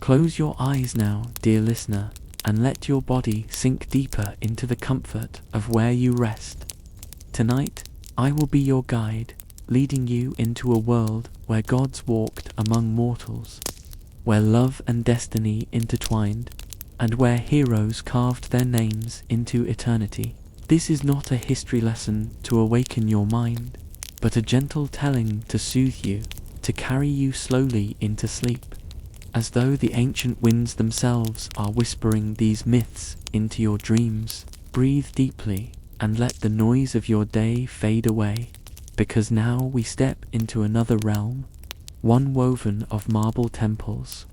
Close your eyes now, dear listener, and let your body sink deeper into the comfort of where you rest. Tonight, I will be your guide, leading you into a world where gods walked among mortals, where love and destiny intertwined, and where heroes carved their names into eternity. This is not a history lesson to awaken your mind, but a gentle telling to soothe you, to carry you slowly into sleep, as though the ancient winds themselves are whispering these myths into your dreams. Breathe deeply and let the noise of your day fade away, because now we step into another realm, one woven of marble temples,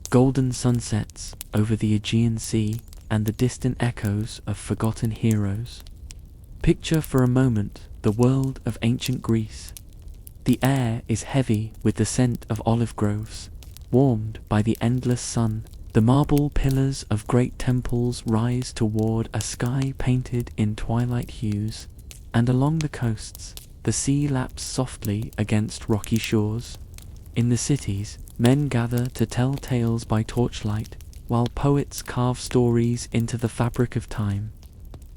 golden sunsets over the Aegean Sea, and the distant echoes of forgotten heroes. Picture for a moment the world of ancient Greece. The air is heavy with the scent of olive groves, warmed by the endless sun. The marble pillars of great temples rise toward a sky painted in twilight hues, and along the coasts, the sea laps softly against rocky shores. In the cities, men gather to tell tales by torchlight, while poets carve stories into the fabric of time.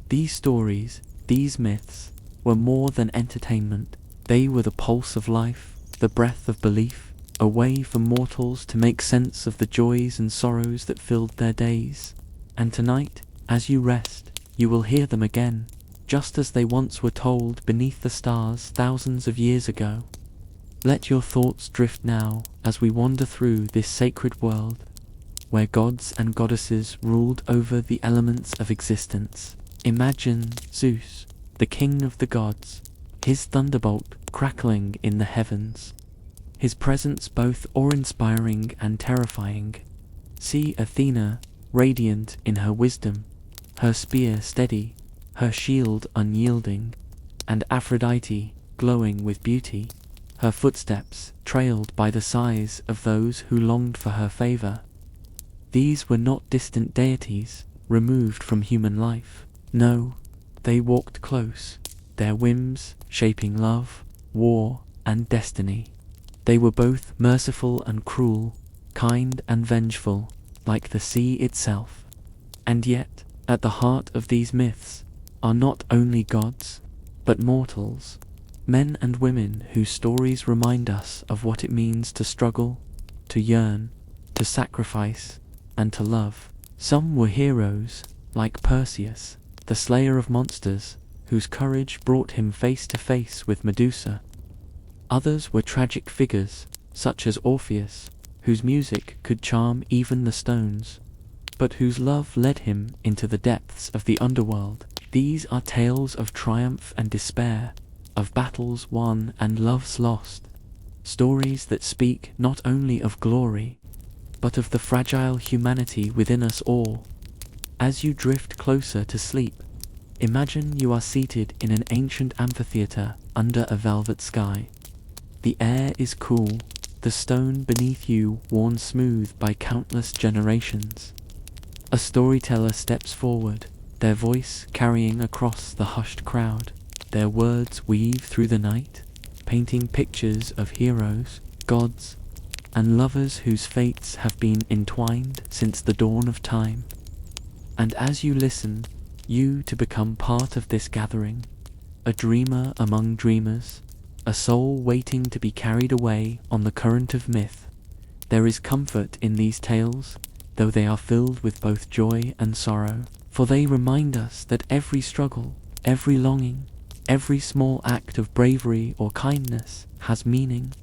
These stories, these myths, were more than entertainment. They were the pulse of life, the breath of belief, a way for mortals to make sense of the joys and sorrows that filled their days. And tonight, as you rest, you will hear them again, just as they once were told beneath the stars thousands of years ago. Let your thoughts drift now as we wander through this sacred world, where gods and goddesses ruled over the elements of existence. Imagine Zeus, the king of the gods, his thunderbolt crackling in the heavens, his presence both awe-inspiring and terrifying. See Athena, radiant in her wisdom, her spear steady, her shield unyielding, and Aphrodite, glowing with beauty, her footsteps trailed by the sighs of those who longed for her favor. These were not distant deities, removed from human life. No, they walked close, their whims shaping love, war, and destiny. They were both merciful and cruel, kind and vengeful, like the sea itself. And yet, at the heart of these myths are not only gods, but mortals, men and women whose stories remind us of what it means to struggle, to yearn, to sacrifice, and to love. Some were heroes, like Perseus, the slayer of monsters, whose courage brought him face to face with Medusa. Others were tragic figures, such as Orpheus, whose music could charm even the stones, but whose love led him into the depths of the underworld. These are tales of triumph and despair, of battles won and loves lost, stories that speak not only of glory, but of the fragile humanity within us all. As you drift closer to sleep, imagine you are seated in an ancient amphitheater under a velvet sky. The air is cool, the stone beneath you worn smooth by countless generations. A storyteller steps forward, their voice carrying across the hushed crowd. Their words weave through the night, painting pictures of heroes, gods, and lovers whose fates have been entwined since the dawn of time. And as you listen, you to become part of this gathering, a dreamer among dreamers, a soul waiting to be carried away on the current of myth. There is comfort in these tales, though they are filled with both joy and sorrow, for they remind us that every struggle, every longing, every small act of bravery or kindness has meaning.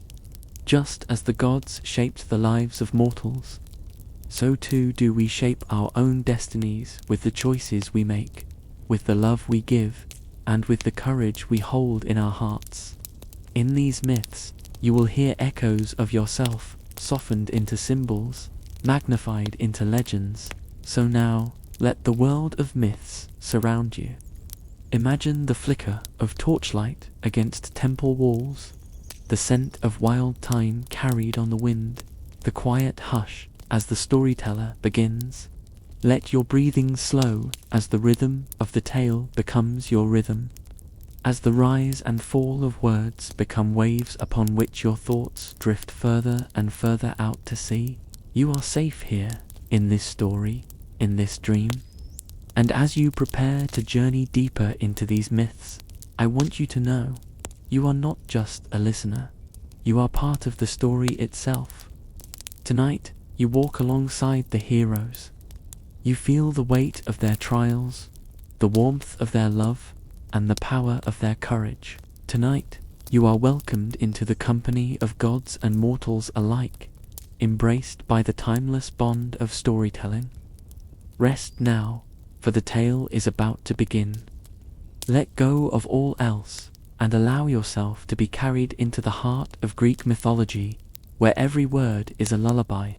Just as the gods shaped the lives of mortals, so too do we shape our own destinies with the choices we make, with the love we give, and with the courage we hold in our hearts. In these myths, you will hear echoes of yourself, softened into symbols, magnified into legends. So now, let the world of myths surround you. Imagine the flicker of torchlight against temple walls, the scent of wild thyme carried on the wind, the quiet hush as the storyteller begins. Let your breathing slow as the rhythm of the tale becomes your rhythm. As the rise and fall of words become waves upon which your thoughts drift further and further out to sea, You are safe here, in this story, in this dream. And as you prepare to journey deeper into these myths, I want you to know, you are not just a listener. You are part of the story itself. Tonight, you walk alongside the heroes. You feel the weight of their trials, the warmth of their love, and the power of their courage. Tonight, you are welcomed into the company of gods and mortals alike, embraced by the timeless bond of storytelling. Rest now, for the tale is about to begin. Let go of all else, and allow yourself to be carried into the heart of Greek mythology, where every word is a lullaby,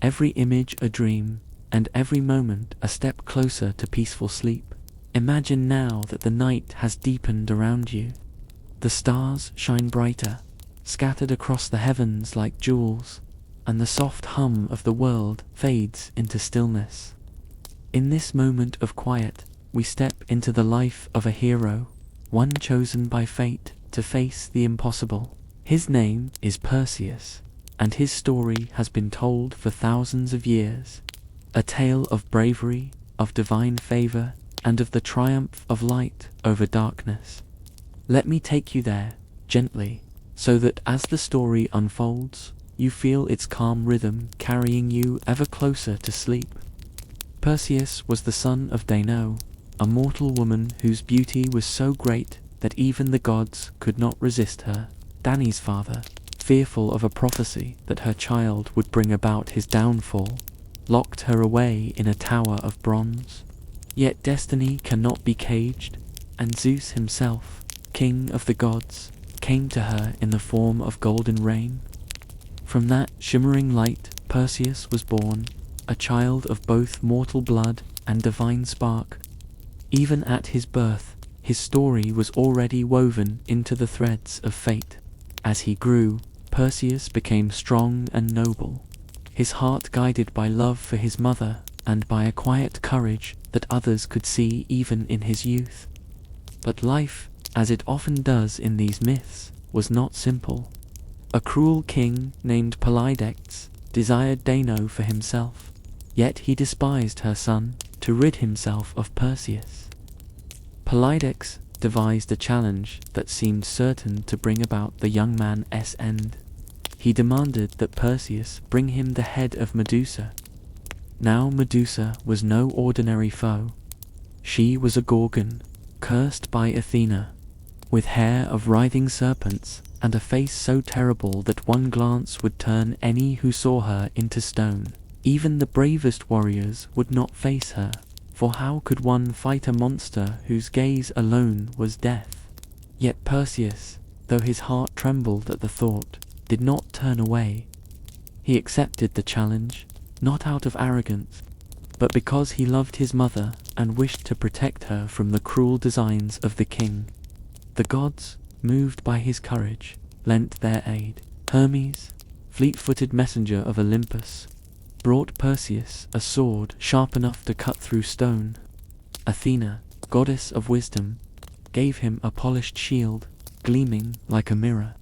every image a dream, and every moment a step closer to peaceful sleep. Imagine now that the night has deepened around you. The stars shine brighter, scattered across the heavens like jewels, and the soft hum of the world fades into stillness. In this moment of quiet, we step into the life of a hero, one chosen by fate to face the impossible. His name is Perseus, and his story has been told for thousands of years. A tale of bravery, of divine favor, and of the triumph of light over darkness. Let me take you there, gently, so that as the story unfolds, you feel its calm rhythm carrying you ever closer to sleep. Perseus was the son of Danae, a mortal woman whose beauty was so great that even the gods could not resist her. Danae's father, fearful of a prophecy that her child would bring about his downfall, locked her away in a tower of bronze. Yet destiny cannot be caged, and Zeus himself, king of the gods, came to her in the form of golden rain. From that shimmering light, Perseus was born, a child of both mortal blood and divine spark. Even at his birth, his story was already woven into the threads of fate. As he grew, Perseus became strong and noble, his heart guided by love for his mother and by a quiet courage that others could see even in his youth. But life, as it often does in these myths, was not simple. A cruel king named Polydex desired Danae for himself, yet he despised her son to rid himself of Perseus. Polydex devised a challenge that seemed certain to bring about the young man's end. He demanded that Perseus bring him the head of Medusa. Now Medusa was no ordinary foe. She was a Gorgon, cursed by Athena, with hair of writhing serpents and a face so terrible that one glance would turn any who saw her into stone. Even the bravest warriors would not face her, for how could one fight a monster whose gaze alone was death? Yet Perseus, though his heart trembled at the thought, did not turn away. He accepted the challenge, not out of arrogance, but because he loved his mother and wished to protect her from the cruel designs of the king. The gods, moved by his courage, lent their aid. Hermes, fleet-footed messenger of Olympus, brought Perseus a sword sharp enough to cut through stone. Athena, goddess of wisdom, gave him a polished shield, gleaming like a mirror,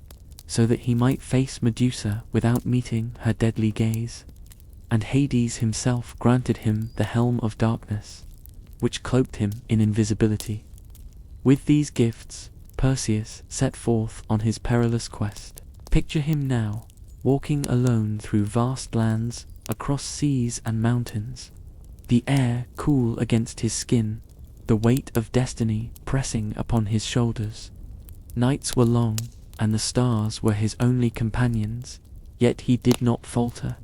so that he might face Medusa without meeting her deadly gaze. And Hades himself granted him the helm of darkness, which cloaked him in invisibility. With these gifts, Perseus set forth on his perilous quest. Picture him now, walking alone through vast lands, across seas and mountains, the air cool against his skin, the weight of destiny pressing upon his shoulders. Nights were long, and the stars were his only companions, yet he did not falter.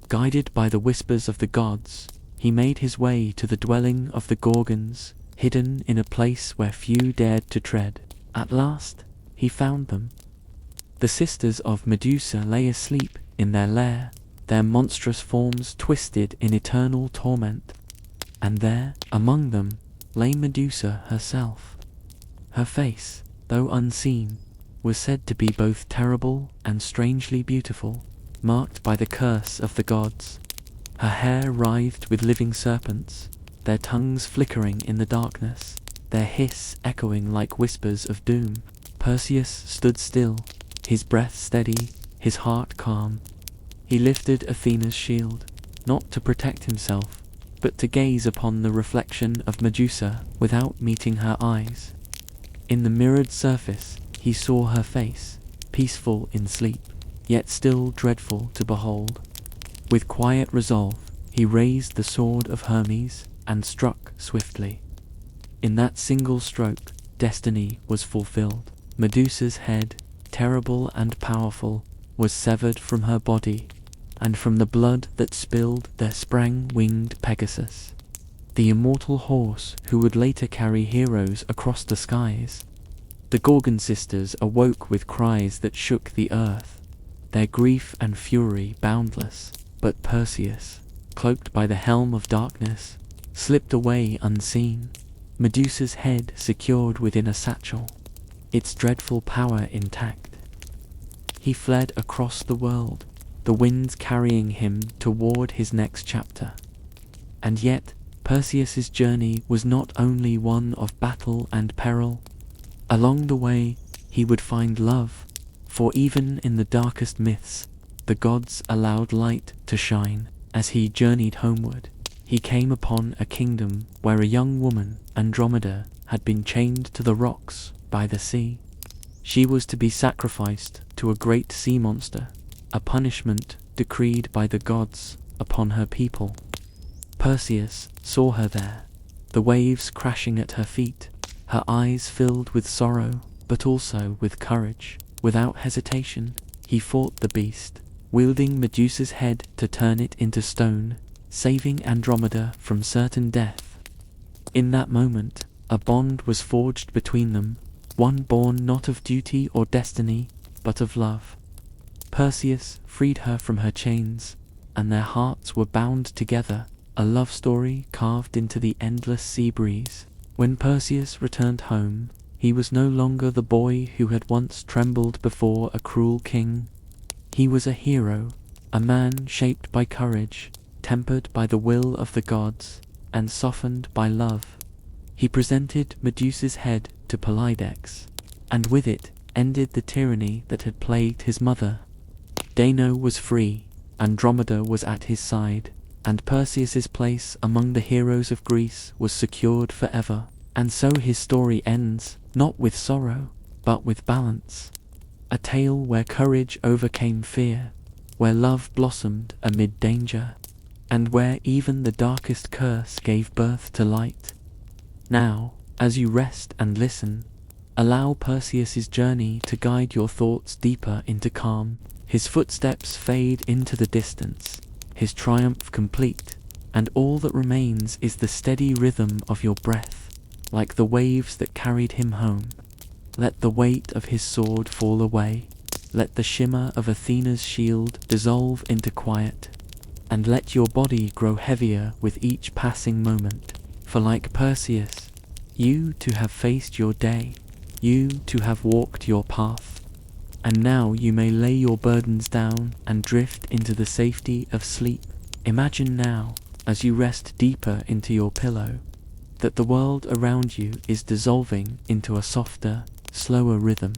Guided by the whispers of the gods, he made his way to the dwelling of the Gorgons, hidden in a place where few dared to tread. At last, he found them. The sisters of Medusa lay asleep in their lair, their monstrous forms twisted in eternal torment. And there, among them, lay Medusa herself. Her face, though unseen, was said to be both terrible and strangely beautiful, marked by the curse of the gods. Her hair writhed with living serpents, their tongues flickering in the darkness, their hiss echoing like whispers of doom. Perseus stood still, his breath steady, his heart calm. He lifted Athena's shield, not to protect himself, but to gaze upon the reflection of Medusa without meeting her eyes. In the mirrored surface, he saw her face, peaceful in sleep, yet still dreadful to behold. With quiet resolve, he raised the sword of Hermes and struck swiftly. In that single stroke, destiny was fulfilled. Medusa's head, terrible and powerful, was severed from her body, and from the blood that spilled there sprang winged Pegasus, the immortal horse who would later carry heroes across the skies. The Gorgon sisters awoke with cries that shook the earth, their grief and fury boundless. But Perseus, cloaked by the helm of darkness, slipped away unseen, Medusa's head secured within a satchel, its dreadful power intact. He fled across the world, the winds carrying him toward his next chapter. And yet, Perseus's journey was not only one of battle and peril. Along the way, he would find love, for even in the darkest myths, the gods allowed light to shine. As he journeyed homeward, he came upon a kingdom where a young woman, Andromeda, had been chained to the rocks by the sea. She was to be sacrificed to a great sea monster, a punishment decreed by the gods upon her people. Perseus saw her there, the waves crashing at her feet, her eyes filled with sorrow, but also with courage. Without hesitation, he fought the beast, wielding Medusa's head to turn it into stone, saving Andromeda from certain death. In that moment, a bond was forged between them, one born not of duty or destiny, but of love. Perseus freed her from her chains, and their hearts were bound together, a love story carved into the endless sea breeze. When Perseus returned home, he was no longer the boy who had once trembled before a cruel king. He was a hero, a man shaped by courage, tempered by the will of the gods, and softened by love. He presented Medusa's head to Polydex, and with it ended the tyranny that had plagued his mother. Dano was free, Andromeda was at his side, and Perseus's place among the heroes of Greece was secured forever. And so his story ends, not with sorrow, but with balance. A tale where courage overcame fear, where love blossomed amid danger, and where even the darkest curse gave birth to light. Now, as you rest and listen, allow Perseus's journey to guide your thoughts deeper into calm. His footsteps fade into the distance, his triumph complete, and all that remains is the steady rhythm of your breath, like the waves that carried him home. Let the weight of his sword fall away, let the shimmer of Athena's shield dissolve into quiet, and let your body grow heavier with each passing moment. For like Perseus, you to have faced your day, you to have walked your path, and now you may lay your burdens down and drift into the safety of sleep. Imagine now, as you rest deeper into your pillow, that the world around you is dissolving into a softer, slower rhythm.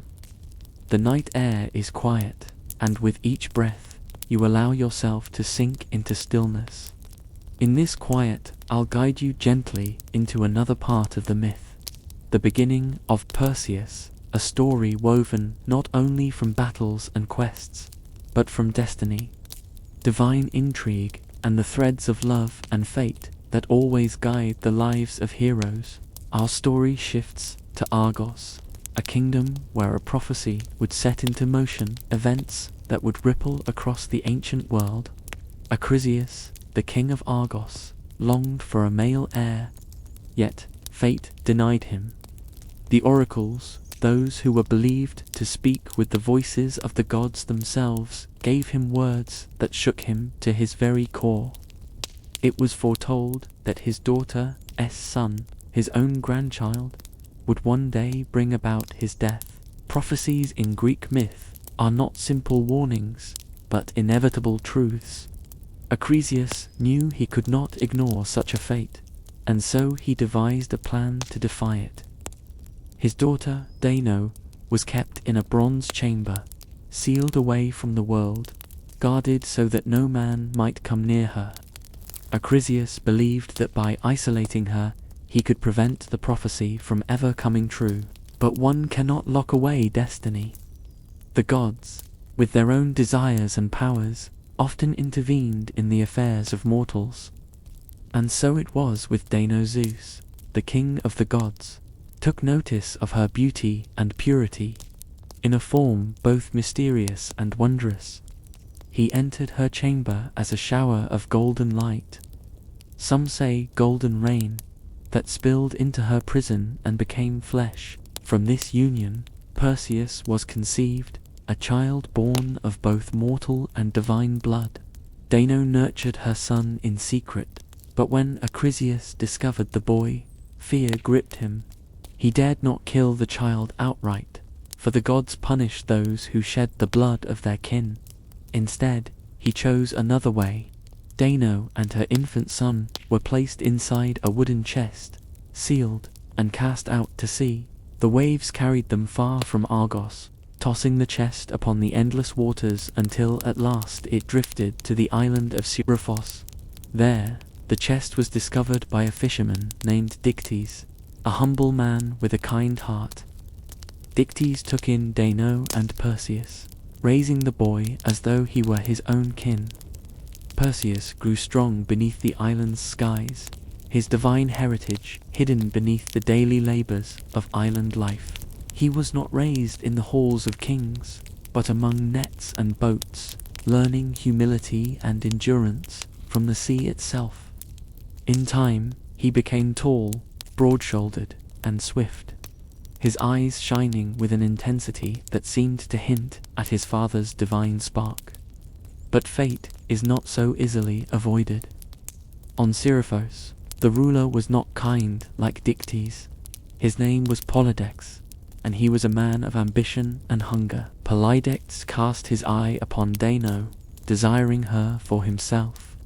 The night air is quiet, and with each breath, you allow yourself to sink into stillness. In this quiet, I'll guide you gently into another part of the myth, the beginning of Perseus, a story woven not only from battles and quests, but from destiny, divine intrigue, and the threads of love and fate that always guide the lives of heroes. Our story shifts to Argos, a kingdom where a prophecy would set into motion events that would ripple across the ancient world. Acrisius, the king of Argos, longed for a male heir, yet fate denied him. The oracles, those who were believed to speak with the voices of the gods themselves, gave him words that shook him to his very core. It was foretold that his daughter's son, his own grandchild, would one day bring about his death. Prophecies in Greek myth are not simple warnings, but inevitable truths. Acrisius knew he could not ignore such a fate, and so he devised a plan to defy it. His daughter, Dano, was kept in a bronze chamber, sealed away from the world, guarded so that no man might come near her. Acrisius believed that by isolating her, he could prevent the prophecy from ever coming true. But one cannot lock away destiny. The gods, with their own desires and powers, often intervened in the affairs of mortals. And so it was with Dano. Zeus, the king of the gods, took notice of her beauty and purity, in a form both mysterious and wondrous. He entered her chamber as a shower of golden light, some say golden rain, that spilled into her prison and became flesh. From this union, Perseus was conceived, a child born of both mortal and divine blood. Dano nurtured her son in secret, but when Acrisius discovered the boy, fear gripped him. He dared not kill the child outright, for the gods punished those who shed the blood of their kin. Instead, he chose another way. Dano and her infant son were placed inside a wooden chest, sealed, and cast out to sea. The waves carried them far from Argos, tossing the chest upon the endless waters until at last it drifted to the island of Seriphos. There, the chest was discovered by a fisherman named Dictys, a humble man with a kind heart. Dictys took in Dano and Perseus, raising the boy as though he were his own kin. Perseus grew strong beneath the island's skies, his divine heritage hidden beneath the daily labors of island life. He was not raised in the halls of kings, but among nets and boats, learning humility and endurance from the sea itself. In time, he became tall, broad-shouldered, and swift, his eyes shining with an intensity that seemed to hint at his father's divine spark. But fate is not so easily avoided. On Seriphos, the ruler was not kind like Dictys. His name was Polydex, and he was a man of ambition and hunger. Polydex cast his eye upon Dano, desiring her for himself.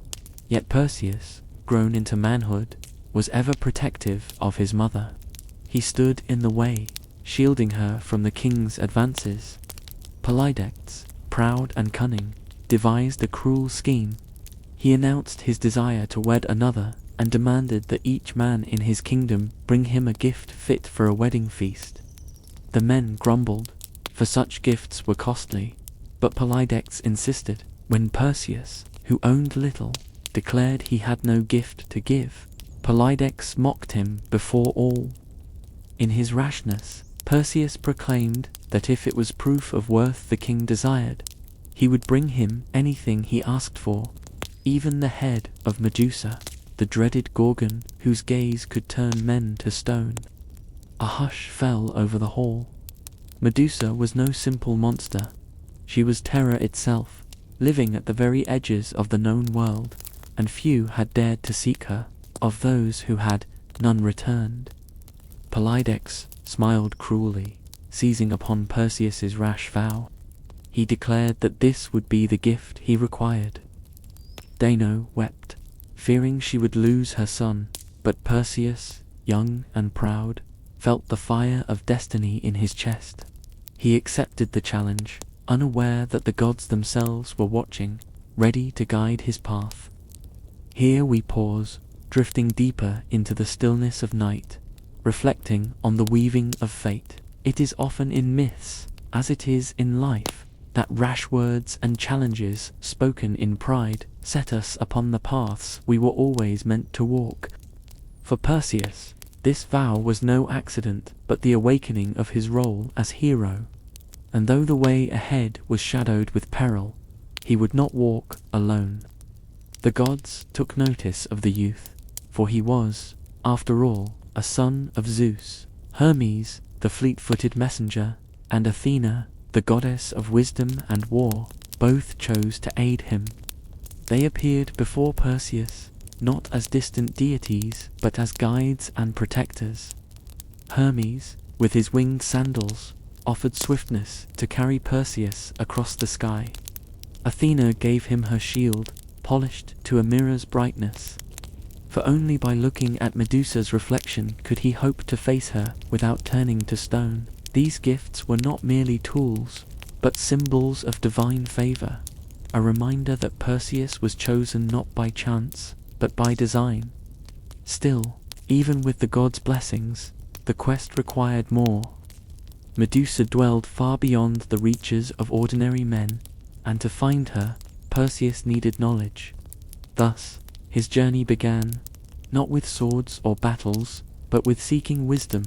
Yet Perseus, grown into manhood, was ever protective of his mother. He stood in the way, shielding her from the king's advances. Polydex, proud and cunning, devised a cruel scheme. He announced his desire to wed another and demanded that each man in his kingdom bring him a gift fit for a wedding feast. The men grumbled, for such gifts were costly, but Polydex insisted. When Perseus, who owned little, declared he had no gift to give, Polydex mocked him before all. In his rashness, Perseus proclaimed that if it was proof of worth the king desired, he would bring him anything he asked for, even the head of Medusa, the dreaded Gorgon whose gaze could turn men to stone. A hush fell over the hall. Medusa was no simple monster. She was terror itself, living at the very edges of the known world, and few had dared to seek her. Of those who had, none returned. Polydex smiled cruelly, seizing upon Perseus's rash vow. He declared that this would be the gift he required. Dano wept, fearing she would lose her son, but Perseus, young and proud, felt the fire of destiny in his chest. He accepted the challenge, unaware that the gods themselves were watching, ready to guide his path. Here we pause, drifting deeper into the stillness of night, reflecting on the weaving of fate. It is often in myths, as it is in life, that rash words and challenges spoken in pride set us upon the paths we were always meant to walk. For Perseus, this vow was no accident, but the awakening of his role as hero. And though the way ahead was shadowed with peril, he would not walk alone. The gods took notice of the youth, for he was, after all, a son of Zeus. Hermes, the fleet-footed messenger, and Athena, the goddess of wisdom and war, both chose to aid him. They appeared before Perseus, not as distant deities, but as guides and protectors. Hermes, with his winged sandals, offered swiftness to carry Perseus across the sky. Athena gave him her shield, polished to a mirror's brightness. For only by looking at Medusa's reflection could he hope to face her without turning to stone. These gifts were not merely tools, but symbols of divine favor. a reminder that Perseus was chosen not by chance, but by design. Still, even with the gods' blessings, the quest required more. Medusa dwelled far beyond the reaches of ordinary men, and to find her, Perseus needed knowledge. Thus, his journey began, not with swords or battles, but with seeking wisdom.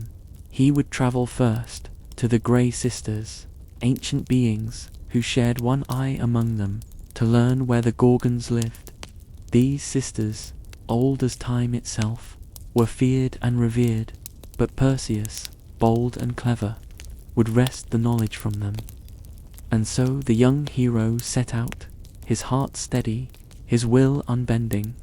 He would travel first, to the Grey Sisters, ancient beings who shared one eye among them, to learn where the Gorgons lived. These sisters, old as time itself, were feared and revered, but Perseus, bold and clever, would wrest the knowledge from them. And so the young hero set out, his heart steady, his will unbending.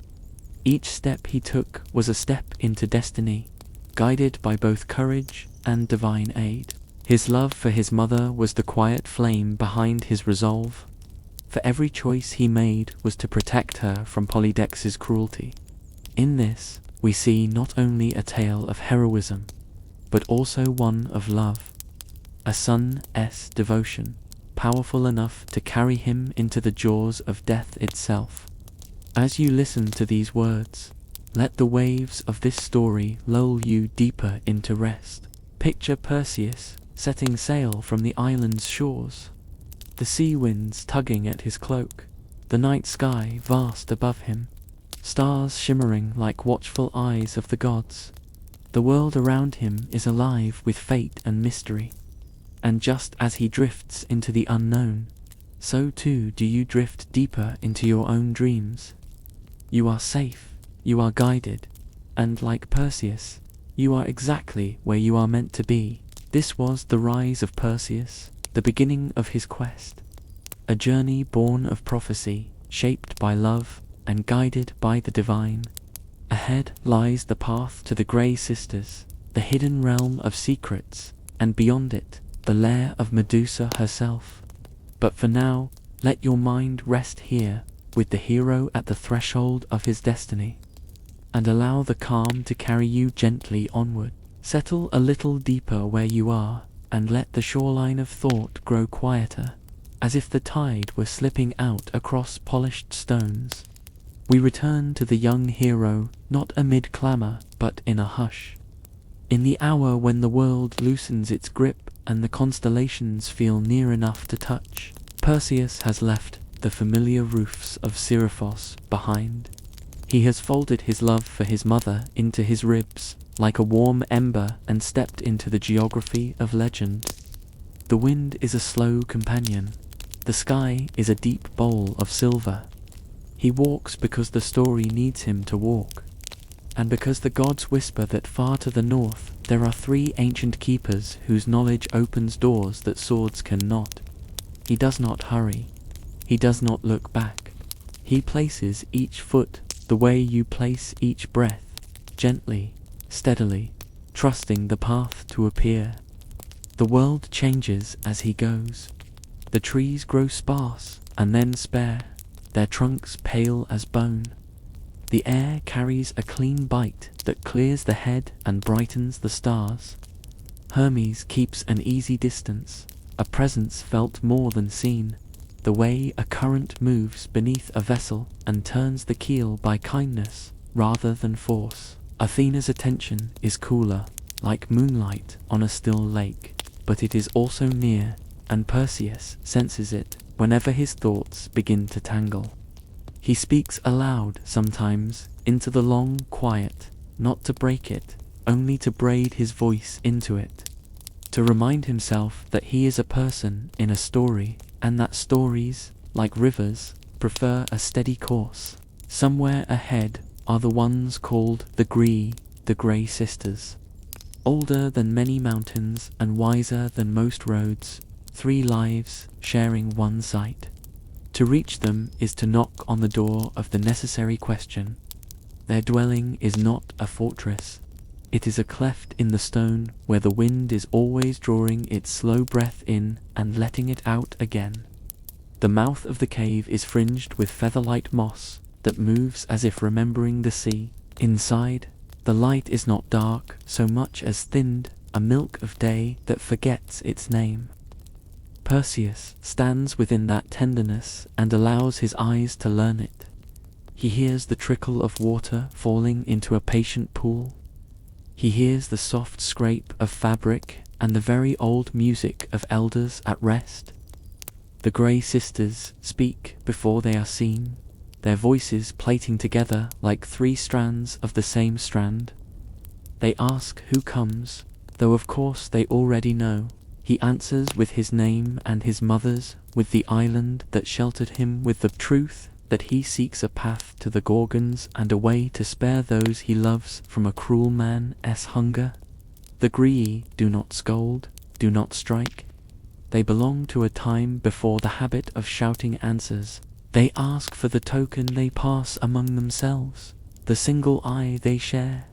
Each step he took was a step into destiny, guided by both courage and divine aid. His love for his mother was the quiet flame behind his resolve. For every choice he made was to protect her from Polydex's cruelty. In this, we see not only a tale of heroism, but also one of love. A son's devotion, powerful enough to carry him into the jaws of death itself. As you listen to these words, let the waves of this story lull you deeper into rest. Picture Perseus setting sail from the island's shores, the sea winds tugging at his cloak, the night sky vast above him, stars shimmering like watchful eyes of the gods. The world around him is alive with fate and mystery, and just as he drifts into the unknown, so too do you drift deeper into your own dreams. You are safe, you are guided, and like Perseus, you are exactly where you are meant to be. This was the rise of Perseus, the beginning of his quest. A journey born of prophecy, shaped by love, and guided by the divine. Ahead lies the path to the Grey Sisters, the hidden realm of secrets, and beyond it, the lair of Medusa herself. But for now, let your mind rest here, with the hero at the threshold of his destiny, and allow the calm to carry you gently onward. Settle a little deeper where you are, and let the shoreline of thought grow quieter, as if the tide were slipping out across polished stones. We return to the young hero, not amid clamour, but in a hush. In the hour when the world loosens its grip and the constellations feel near enough to touch, Perseus has left the familiar roofs of Seriphos behind. He has folded his love for his mother into his ribs, like a warm ember, and stepped into the geography of legend. The wind is a slow companion. The sky is a deep bowl of silver. He walks because the story needs him to walk, and because the gods whisper that far to the north there are 3 ancient keepers whose knowledge opens doors that swords cannot. He does not hurry. He does not look back. He places each foot the way you place each breath, gently, steadily, trusting the path to appear. The world changes as he goes. The trees grow sparse and then spare, their trunks pale as bone. The air carries a clean bite that clears the head and brightens the stars. Hermes keeps an easy distance, a presence felt more than seen, the way a current moves beneath a vessel and turns the keel by kindness rather than force. Athena's attention is cooler, like moonlight on a still lake, but it is also near, and Perseus senses it whenever his thoughts begin to tangle. He speaks aloud sometimes into the long quiet, not to break it, only to braid his voice into it, to remind himself that he is a person in a story, and that stories, like rivers, prefer a steady course. Somewhere ahead are the ones called the Grey Sisters. Older than many mountains and wiser than most roads, 3 lives sharing one sight. To reach them is to knock on the door of the necessary question. Their dwelling is not a fortress. It is a cleft in the stone where the wind is always drawing its slow breath in and letting it out again. The mouth of the cave is fringed with feather-light moss that moves as if remembering the sea. Inside, the light is not dark so much as thinned, a milk of day that forgets its name. Perseus stands within that tenderness and allows his eyes to learn it. He hears the trickle of water falling into a patient pool. He hears the soft scrape of fabric and the very old music of elders at rest. The grey sisters speak before they are seen, their voices plating together like 3 strands of the same strand. They ask who comes, though of course they already know. He answers with his name and his mother's, with the island that sheltered him, with the truth that he seeks a path to the Gorgons and a way to spare those he loves from a cruel man's hunger. The Gree do not scold, do not strike. They belong to a time before the habit of shouting answers. They ask for the token they pass among themselves, the single eye they share,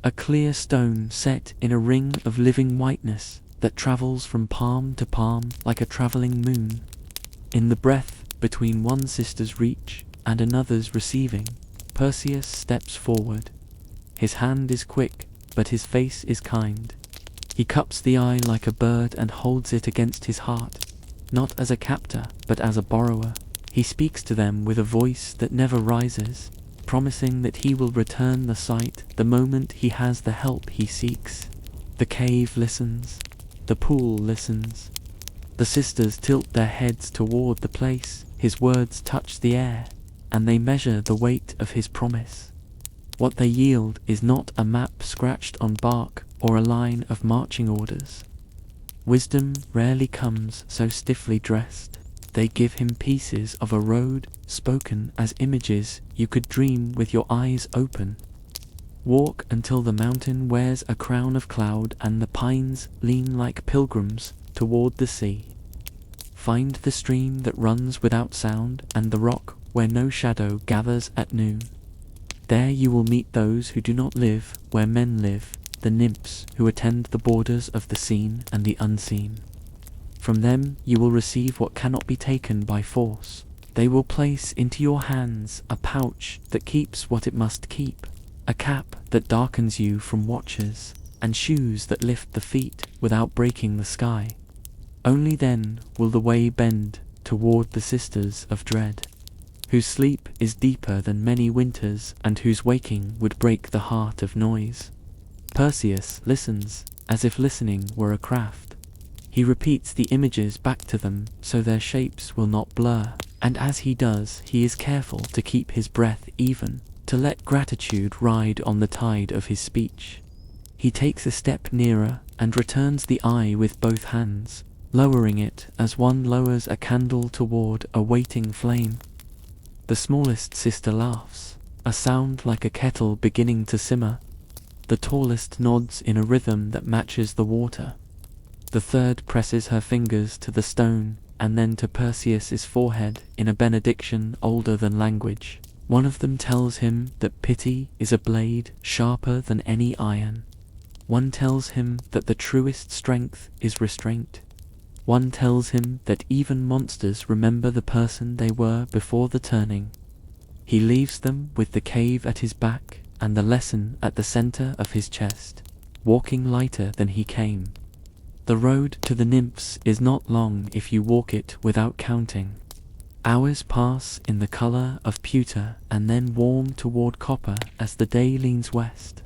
a clear stone set in a ring of living whiteness that travels from palm to palm like a travelling moon. In the breath between one sister's reach and another's receiving, Perseus steps forward. His hand is quick, but his face is kind. He cups the eye like a bird and holds it against his heart, not as a captor, but as a borrower. He speaks to them with a voice that never rises, promising that he will return the sight the moment he has the help he seeks. The cave listens. The pool listens. The sisters tilt their heads toward the place. His words touch the air, and they measure the weight of his promise. What they yield is not a map scratched on bark or a line of marching orders. Wisdom rarely comes so stiffly dressed. They give him pieces of a road, spoken as images you could dream with your eyes open. Walk until the mountain wears a crown of cloud and the pines lean like pilgrims toward the sea. Find the stream that runs without sound and the rock where no shadow gathers at noon. There you will meet those who do not live where men live, the nymphs who attend the borders of the seen and the unseen. From them you will receive what cannot be taken by force. They will place into your hands a pouch that keeps what it must keep, a cap that darkens you from watchers, and shoes that lift the feet without breaking the sky. Only then will the way bend toward the sisters of dread, whose sleep is deeper than many winters and whose waking would break the heart of noise. Perseus listens, as if listening were a craft. He repeats the images back to them so their shapes will not blur, and as he does, he is careful to keep his breath even, to let gratitude ride on the tide of his speech. He takes a step nearer and returns the eye with both hands, lowering it as one lowers a candle toward a waiting flame. The smallest sister laughs, a sound like a kettle beginning to simmer. The tallest nods in a rhythm that matches the water. The third presses her fingers to the stone and then to Perseus's forehead in a benediction older than language. One of them tells him that pity is a blade sharper than any iron. One tells him that the truest strength is restraint. One tells him that even monsters remember the person they were before the turning. He leaves them with the cave at his back and the lesson at the center of his chest, walking lighter than he came. The road to the nymphs is not long if you walk it without counting. Hours pass in the color of pewter and then warm toward copper as the day leans west.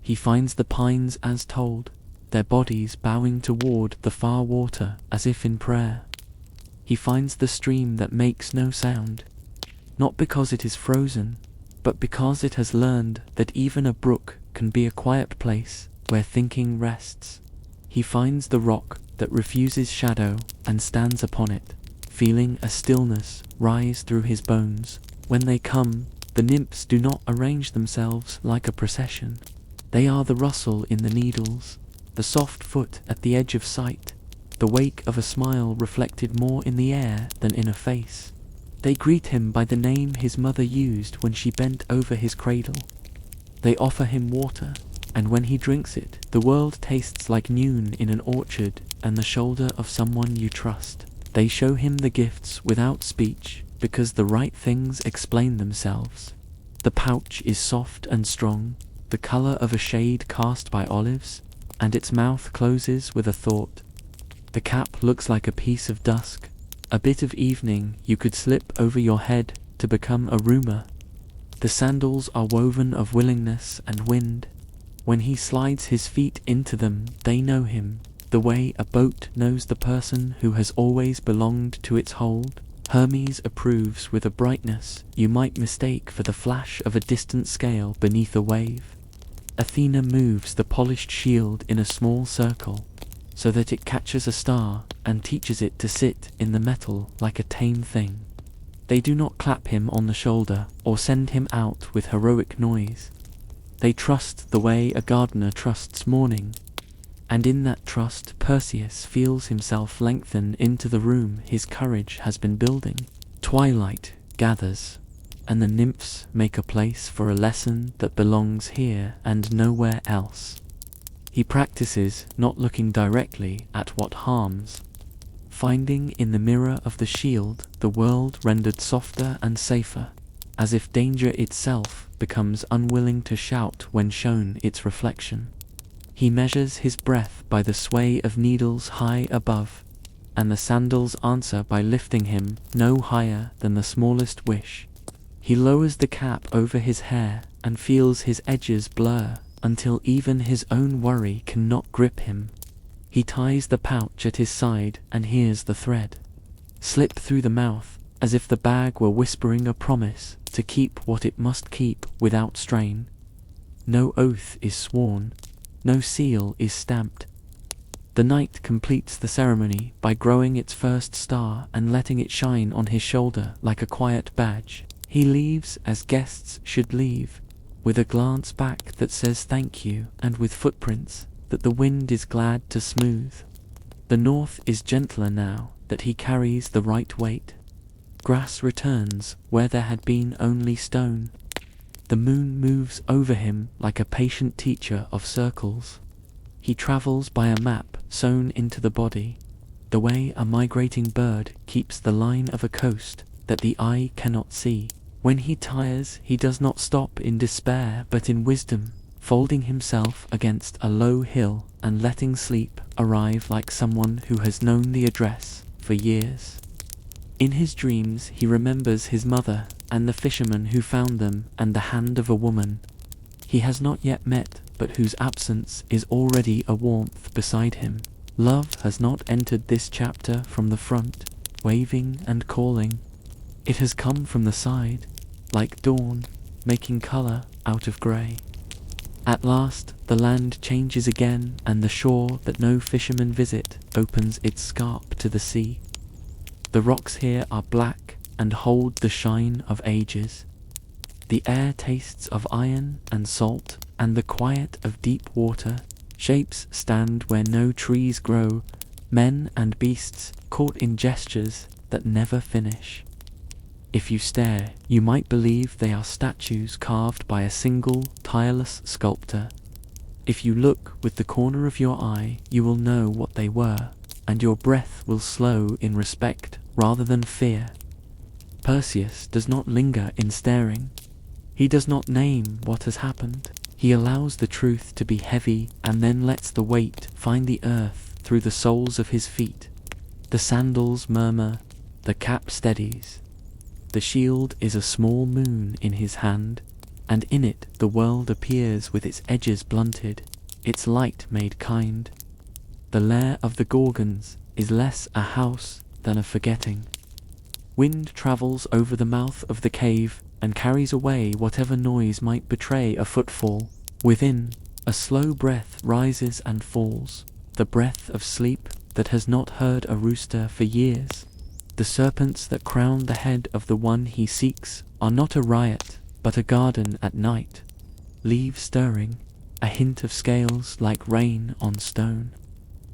He finds the pines as told, their bodies bowing toward the far water as if in prayer. He finds the stream that makes no sound, not because it is frozen, but because it has learned that even a brook can be a quiet place where thinking rests. He finds the rock that refuses shadow and stands upon it, feeling a stillness rise through his bones. When they come, the nymphs do not arrange themselves like a procession. They are the rustle in the needles, the soft foot at the edge of sight, the wake of a smile reflected more in the air than in a face. They greet him by the name his mother used when she bent over his cradle. They offer him water, and when he drinks it, the world tastes like noon in an orchard and the shoulder of someone you trust. They show him the gifts without speech, because the right things explain themselves. The pouch is soft and strong, the color of a shade cast by olives, and its mouth closes with a thought. The cap looks like a piece of dusk, a bit of evening you could slip over your head to become a rumor. The sandals are woven of willingness and wind. When he slides his feet into them, they know him, the way a boat knows the person who has always belonged to its hold. Hermes approves with a brightness you might mistake for the flash of a distant scale beneath a wave. Athena moves the polished shield in a small circle, so that it catches a star and teaches it to sit in the metal like a tame thing. They do not clap him on the shoulder or send him out with heroic noise. They trust the way a gardener trusts morning, and in that trust Perseus feels himself lengthen into the room his courage has been building. Twilight gathers, and the nymphs make a place for a lesson that belongs here and nowhere else. He practices not looking directly at what harms, finding in the mirror of the shield the world rendered softer and safer, as if danger itself becomes unwilling to shout when shown its reflection. He measures his breath by the sway of needles high above, and the sandals answer by lifting him no higher than the smallest wish. He lowers the cap over his hair and feels his edges blur until even his own worry cannot grip him. He ties the pouch at his side and hears the thread slip through the mouth, as if the bag were whispering a promise to keep what it must keep without strain. No oath is sworn, no seal is stamped. The night completes the ceremony by growing its first star and letting it shine on his shoulder like a quiet badge. He leaves as guests should leave, with a glance back that says thank you and with footprints that the wind is glad to smooth. The north is gentler now that he carries the right weight. Grass returns where there had been only stone. The moon moves over him like a patient teacher of circles. He travels by a map sewn into the body, the way a migrating bird keeps the line of a coast that the eye cannot see. When he tires, he does not stop in despair but in wisdom, folding himself against a low hill and letting sleep arrive like someone who has known the address for years. In his dreams he remembers his mother and the fisherman who found them and the hand of a woman he has not yet met but whose absence is already a warmth beside him. Love has not entered this chapter from the front, waving and calling. It has come from the side, like dawn, making colour out of grey. At last the land changes again, and the shore that no fishermen visit opens its scarp to the sea. The rocks here are black and hold the shine of ages. The air tastes of iron and salt and the quiet of deep water. Shapes stand where no trees grow, men and beasts caught in gestures that never finish. If you stare, you might believe they are statues carved by a single, tireless sculptor. If you look with the corner of your eye, you will know what they were, and your breath will slow in respect rather than fear. Perseus does not linger in staring. He does not name what has happened. He allows the truth to be heavy and then lets the weight find the earth through the soles of his feet. The sandals murmur, the cap steadies. The shield is a small moon in his hand, and in it the world appears with its edges blunted, its light made kind. The lair of the Gorgons is less a house than a forgetting. Wind travels over the mouth of the cave and carries away whatever noise might betray a footfall. Within, a slow breath rises and falls, the breath of sleep that has not heard a rooster for years. The serpents that crown the head of the one he seeks are not a riot, but a garden at night. Leaves stirring, a hint of scales like rain on stone.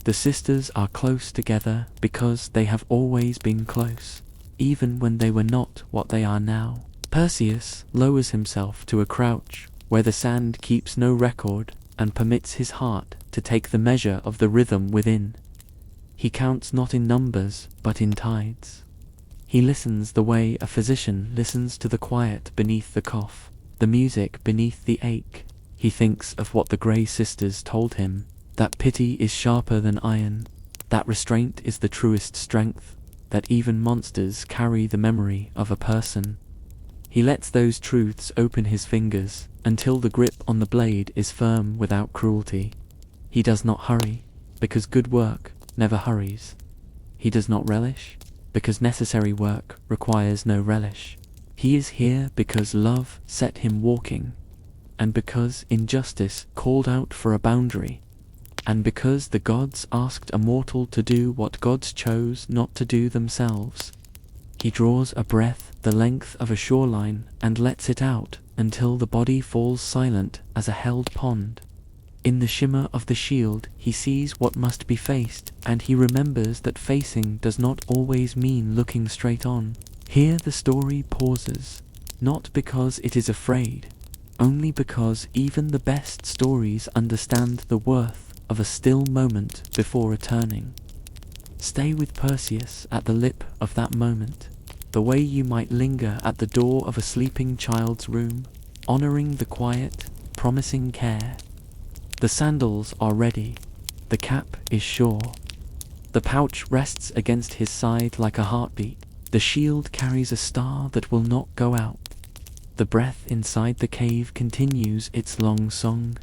The sisters are close together because they have always been close, even when they were not what they are now. Perseus lowers himself to a crouch where the sand keeps no record and permits his heart to take the measure of the rhythm within. He counts not in numbers, but in tides. He listens the way a physician listens to the quiet beneath the cough, the music beneath the ache. He thinks of what the Grey Sisters told him, that pity is sharper than iron. That restraint is the truest strength, that even monsters carry the memory of a person. He lets those truths open his fingers until the grip on the blade is firm without cruelty. He does not hurry, because good work never hurries. He does not relish, because necessary work requires no relish. He is here because love set him walking, and because injustice called out for a boundary, and because the gods asked a mortal to do what gods chose not to do themselves. He draws a breath the length of a shoreline and lets it out until the body falls silent as a held pond. In the shimmer of the shield he sees what must be faced, and he remembers that facing does not always mean looking straight on. Here the story pauses, not because it is afraid, only because even the best stories understand the worth of a still moment before returning. Stay with Perseus at the lip of that moment, the way you might linger at the door of a sleeping child's room, honoring the quiet, promising care. The sandals are ready, the cap is sure. The pouch rests against his side like a heartbeat. The shield carries a star that will not go out. The breath inside the cave continues its long song.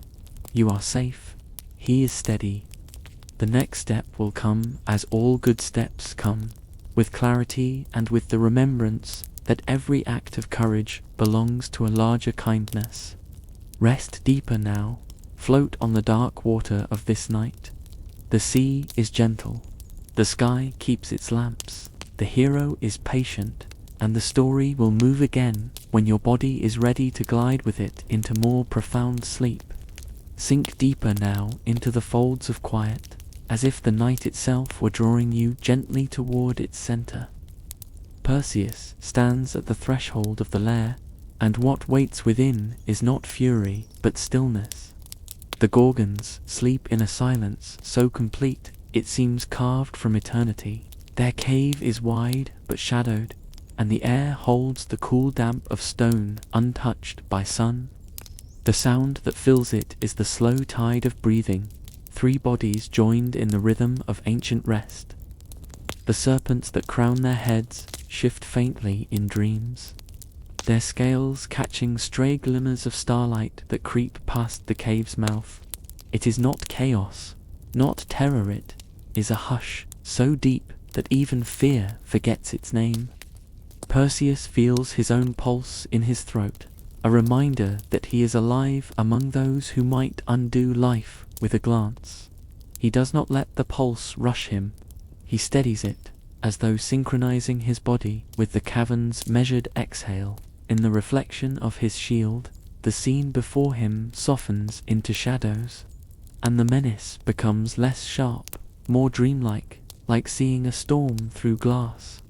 You are safe. He is steady. The next step will come as all good steps come, with clarity and with the remembrance that every act of courage belongs to a larger kindness. Rest deeper now. Float on the dark water of this night. The sea is gentle. The sky keeps its lamps. The hero is patient, and the story will move again when your body is ready to glide with it into more profound sleep. Sink deeper now into the folds of quiet, as if the night itself were drawing you gently toward its center. Perseus stands at the threshold of the lair, and what waits within is not fury, but stillness. The Gorgons sleep in a silence so complete it seems carved from eternity. Their cave is wide but shadowed, and the air holds the cool damp of stone untouched by sun. The sound that fills it is the slow tide of breathing, three bodies joined in the rhythm of ancient rest. The serpents that crown their heads shift faintly in dreams, their scales catching stray glimmers of starlight that creep past the cave's mouth. It is not chaos, not terror, it is a hush so deep that even fear forgets its name. Perseus feels his own pulse in his throat, a reminder that he is alive among those who might undo life with a glance. He does not let the pulse rush him. He steadies it, as though synchronizing his body with the cavern's measured exhale. In the reflection of his shield, the scene before him softens into shadows, and the menace becomes less sharp, more dreamlike, like seeing a storm through glass.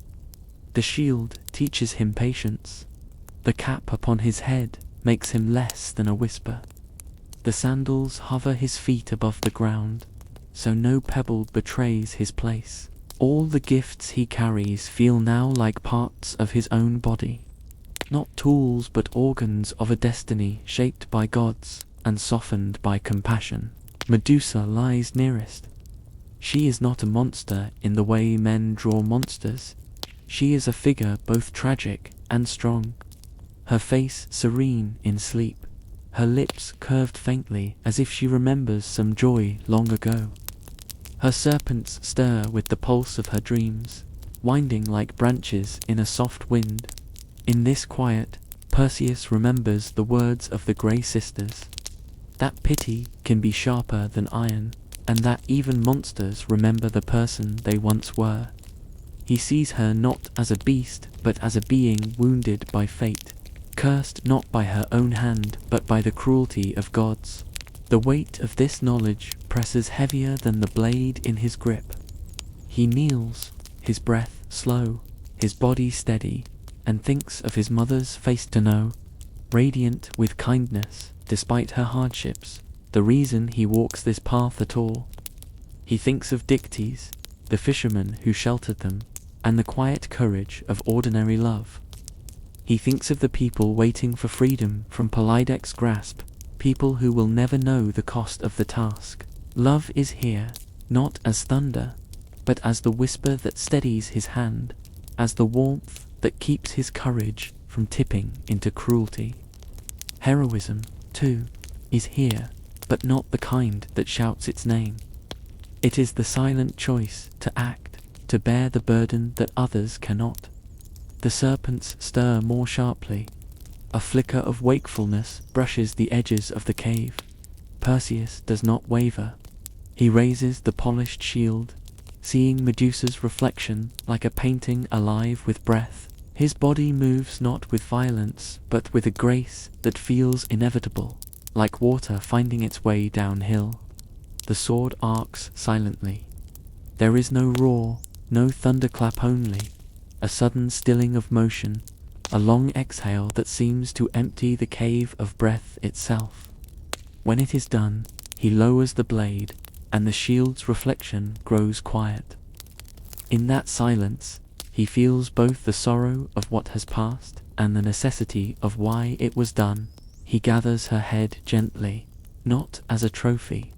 The shield teaches him patience. The cap upon his head makes him less than a whisper. The sandals hover his feet above the ground, so no pebble betrays his place. All the gifts he carries feel now like parts of his own body. Not tools but organs of a destiny shaped by gods and softened by compassion. Medusa lies nearest. She is not a monster in the way men draw monsters. She is a figure both tragic and strong. Her face serene in sleep, her lips curved faintly as if she remembers some joy long ago. Her serpents stir with the pulse of her dreams, winding like branches in a soft wind. In this quiet, Perseus remembers the words of the Grey Sisters, that pity can be sharper than iron, and that even monsters remember the person they once were. He sees her not as a beast, but as a being wounded by fate, cursed not by her own hand, but by the cruelty of gods. The weight of this knowledge presses heavier than the blade in his grip. He kneels, his breath slow, his body steady, and thinks of his mother's face to know, radiant with kindness, despite her hardships, the reason he walks this path at all. He thinks of Dictys, the fisherman who sheltered them, and the quiet courage of ordinary love. He thinks of the people waiting for freedom from Polydec's grasp, people who will never know the cost of the task. Love is here, not as thunder, but as the whisper that steadies his hand, as the warmth that keeps his courage from tipping into cruelty. Heroism, too, is here, but not the kind that shouts its name. It is the silent choice to act, to bear the burden that others cannot. The serpents stir more sharply. A flicker of wakefulness brushes the edges of the cave. Perseus does not waver. He raises the polished shield, seeing Medusa's reflection like a painting alive with breath. His body moves not with violence, but with a grace that feels inevitable, like water finding its way downhill. The sword arcs silently. There is no roar, no thunderclap, only a sudden stilling of motion, a long exhale that seems to empty the cave of breath itself. When it is done, he lowers the blade, and the shield's reflection grows quiet. In that silence, he feels both the sorrow of what has passed and the necessity of why it was done. He gathers her head gently, not as a trophy,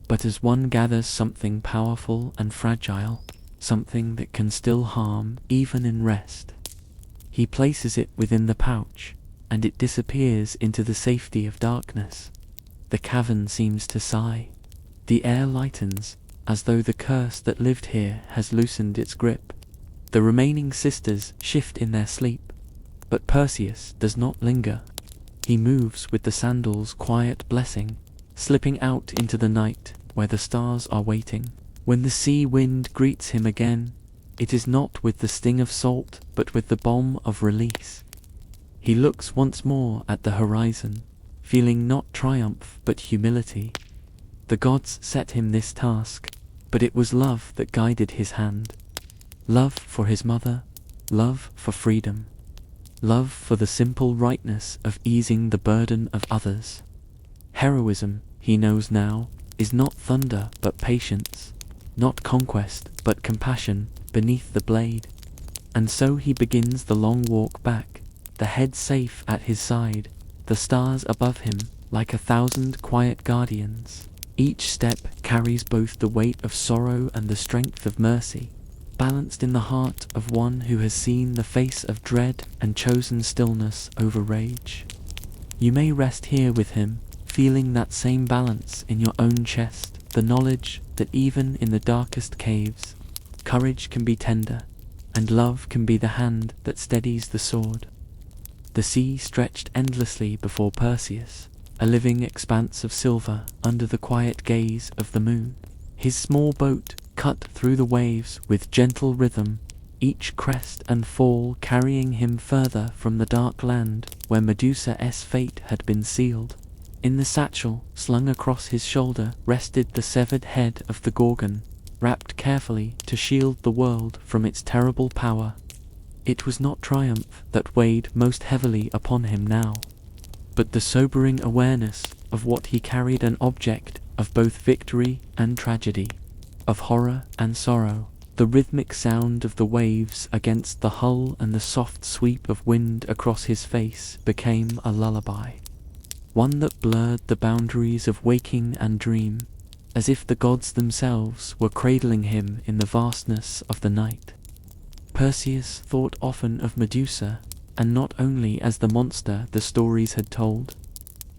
but as one gathers something powerful and fragile, something that can still harm even in rest. He places it within the pouch, and it disappears into the safety of darkness. The cavern seems to sigh. The air lightens, as though the curse that lived here has loosened its grip. The remaining sisters shift in their sleep, but Perseus does not linger. He moves with the sandal's quiet blessing, slipping out into the night where the stars are waiting. When the sea wind greets him again, it is not with the sting of salt, but with the balm of release. He looks once more at the horizon, feeling not triumph but humility. The gods set him this task, but it was love that guided his hand. Love for his mother, love for freedom, love for the simple rightness of easing the burden of others. Heroism, he knows now, is not thunder but patience, not conquest but compassion beneath the blade. And so he begins the long walk back, the head safe at his side, the stars above him like 1,000 quiet guardians. Each step carries both the weight of sorrow and the strength of mercy, balanced in the heart of one who has seen the face of dread and chosen stillness over rage. You may rest here with him, feeling that same balance in your own chest, the knowledge that even in the darkest caves, courage can be tender, and love can be the hand that steadies the sword. The sea stretched endlessly before Perseus, a living expanse of silver under the quiet gaze of the moon. His small boat cut through the waves with gentle rhythm, each crest and fall carrying him further from the dark land where Medusa's fate had been sealed. In the satchel, slung across his shoulder, rested the severed head of the Gorgon, wrapped carefully to shield the world from its terrible power. It was not triumph that weighed most heavily upon him now, but the sobering awareness of what he carried, an object of both victory and tragedy, of horror and sorrow. The rhythmic sound of the waves against the hull and the soft sweep of wind across his face became a lullaby, one that blurred the boundaries of waking and dream, as if the gods themselves were cradling him in the vastness of the night. Perseus thought often of Medusa, and not only as the monster the stories had told.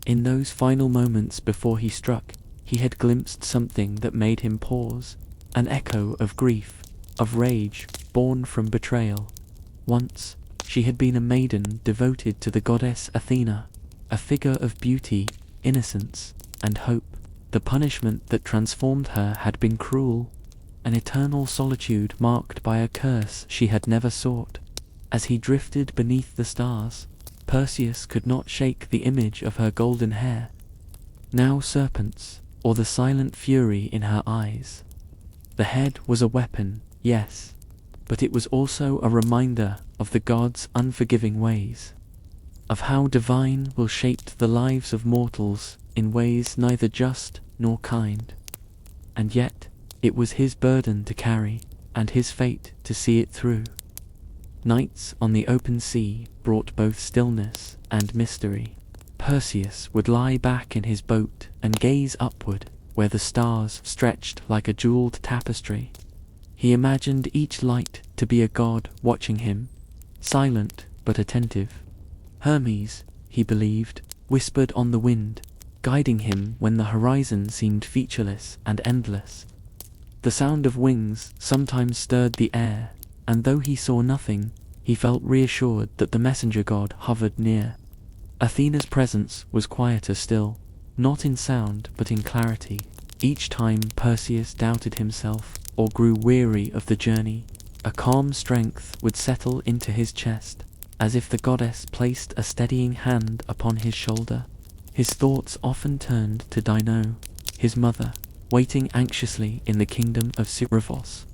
In those final moments before he struck, he had glimpsed something that made him pause, an echo of grief, of rage born from betrayal. Once, she had been a maiden devoted to the goddess Athena, a figure of beauty, innocence, and hope. The punishment that transformed her had been cruel, an eternal solitude marked by a curse she had never sought. As he drifted beneath the stars, Perseus could not shake the image of her golden hair, now serpents, or the silent fury in her eyes. The head was a weapon, yes, but it was also a reminder of the gods' unforgiving ways, of how divine will shape the lives of mortals in ways neither just nor kind. And yet, it was his burden to carry, and his fate to see it through. Nights on the open sea brought both stillness and mystery. Perseus would lie back in his boat and gaze upward, where the stars stretched like a jeweled tapestry. He imagined each light to be a god watching him, silent but attentive. Hermes, he believed, whispered on the wind, guiding him when the horizon seemed featureless and endless. The sound of wings sometimes stirred the air, and though he saw nothing, he felt reassured that the messenger god hovered near. Athena's presence was quieter still, not in sound but in clarity. Each time Perseus doubted himself or grew weary of the journey, a calm strength would settle into his chest, as if the goddess placed a steadying hand upon his shoulder. His thoughts often turned to Dino, his mother, waiting anxiously in the kingdom of Sirivos.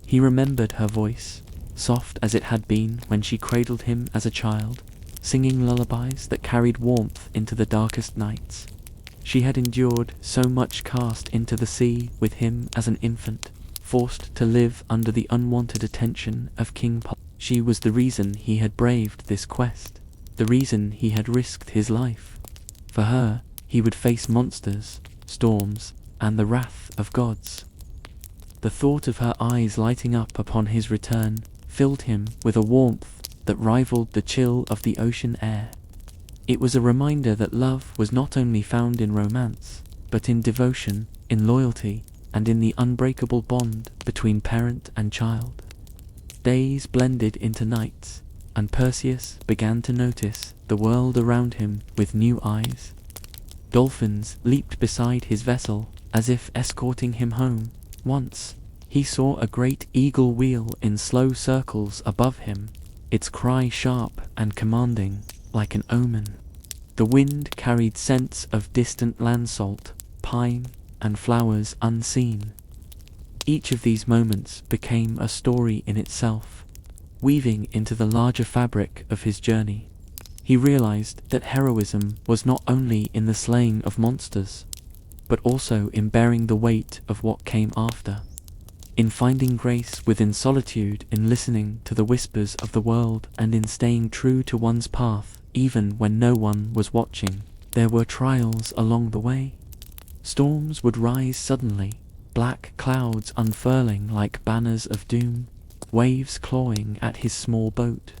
He remembered her voice, soft as it had been when she cradled him as a child, singing lullabies that carried warmth into the darkest nights. She had endured so much cast into the sea with him as an infant, forced to live under the unwanted attention of King Pol. She was the reason he had braved this quest, the reason he had risked his life. For her, he would face monsters, storms, and the wrath of gods. The thought of her eyes lighting up upon his return filled him with a warmth that rivaled the chill of the ocean air. It was a reminder that love was not only found in romance, but in devotion, in loyalty, and in the unbreakable bond between parent and child. Days blended into nights, and Perseus began to notice the world around him with new eyes. Dolphins leaped beside his vessel as if escorting him home. Once, he saw a great eagle wheel in slow circles above him, its cry sharp and commanding, like an omen. The wind carried scents of distant land salt, pine, and flowers unseen. Each of these moments became a story in itself, weaving into the larger fabric of his journey. He realized that heroism was not only in the slaying of monsters, but also in bearing the weight of what came after, in finding grace within solitude, in listening to the whispers of the world, and in staying true to one's path even when no one was watching. There were trials along the way. Storms would rise suddenly, black clouds unfurling like banners of doom, waves clawing at his small boat.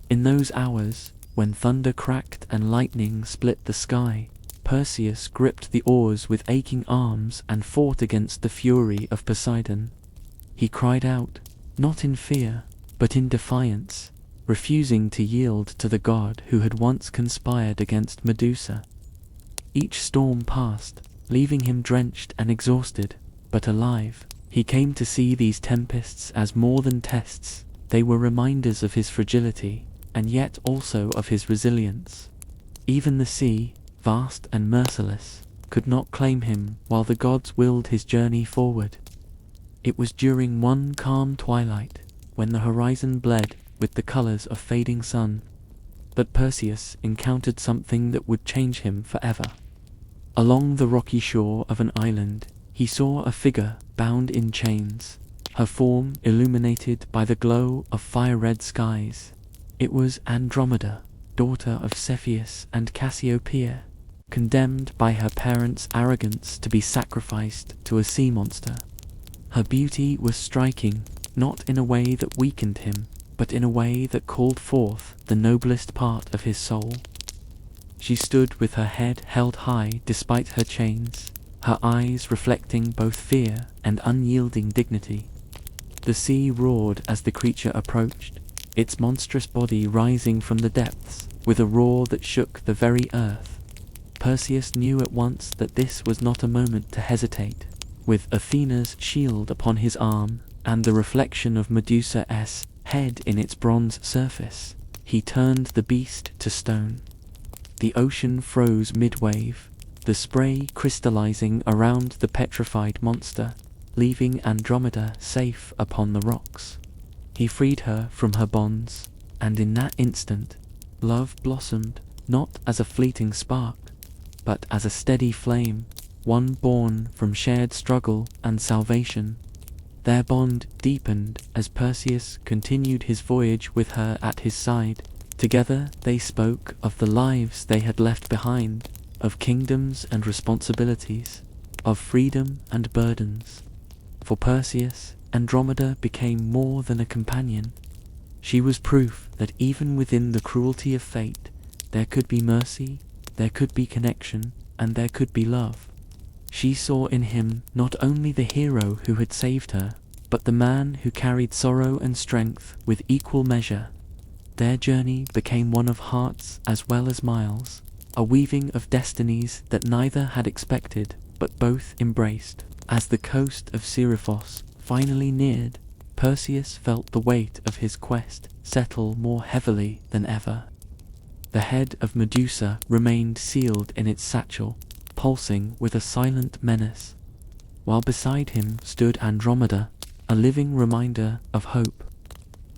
In those hours, when thunder cracked and lightning split the sky, Perseus gripped the oars with aching arms and fought against the fury of Poseidon. He cried out, not in fear, but in defiance, refusing to yield to the god who had once conspired against Medusa. Each storm passed, leaving him drenched and exhausted, but alive. He came to see these tempests as more than tests. They were reminders of his fragility, and yet also of his resilience. Even the sea, vast and merciless, could not claim him while the gods willed his journey forward. It was during one calm twilight, when the horizon bled with the colors of fading sun, that Perseus encountered something that would change him forever. Along the rocky shore of an island, he saw a figure bound in chains, her form illuminated by the glow of fire-red skies. It was Andromeda, daughter of Cepheus and Cassiopeia, condemned by her parents' arrogance to be sacrificed to a sea monster. Her beauty was striking, not in a way that weakened him, but in a way that called forth the noblest part of his soul. She stood with her head held high despite her chains, her eyes reflecting both fear and unyielding dignity. The sea roared as the creature approached, its monstrous body rising from the depths with a roar that shook the very earth. Perseus knew at once that this was not a moment to hesitate. With Athena's shield upon his arm, and the reflection of Medusa's head in its bronze surface, he turned the beast to stone. The ocean froze mid-wave, the spray crystallizing around the petrified monster, leaving Andromeda safe upon the rocks. He freed her from her bonds, and in that instant, love blossomed not as a fleeting spark, but as a steady flame, one born from shared struggle and salvation. Their bond deepened as Perseus continued his voyage with her at his side. Together they spoke of the lives they had left behind, of kingdoms and responsibilities, of freedom and burdens. For Perseus, Andromeda became more than a companion. She was proof that even within the cruelty of fate, there could be mercy, there could be connection, and there could be love. She saw in him not only the hero who had saved her, but the man who carried sorrow and strength with equal measure. Their journey became one of hearts as well as miles, a weaving of destinies that neither had expected but both embraced. As the coast of Seriphos finally neared, Perseus felt the weight of his quest settle more heavily than ever. The head of Medusa remained sealed in its satchel, pulsing with a silent menace, while beside him stood Andromeda, a living reminder of hope.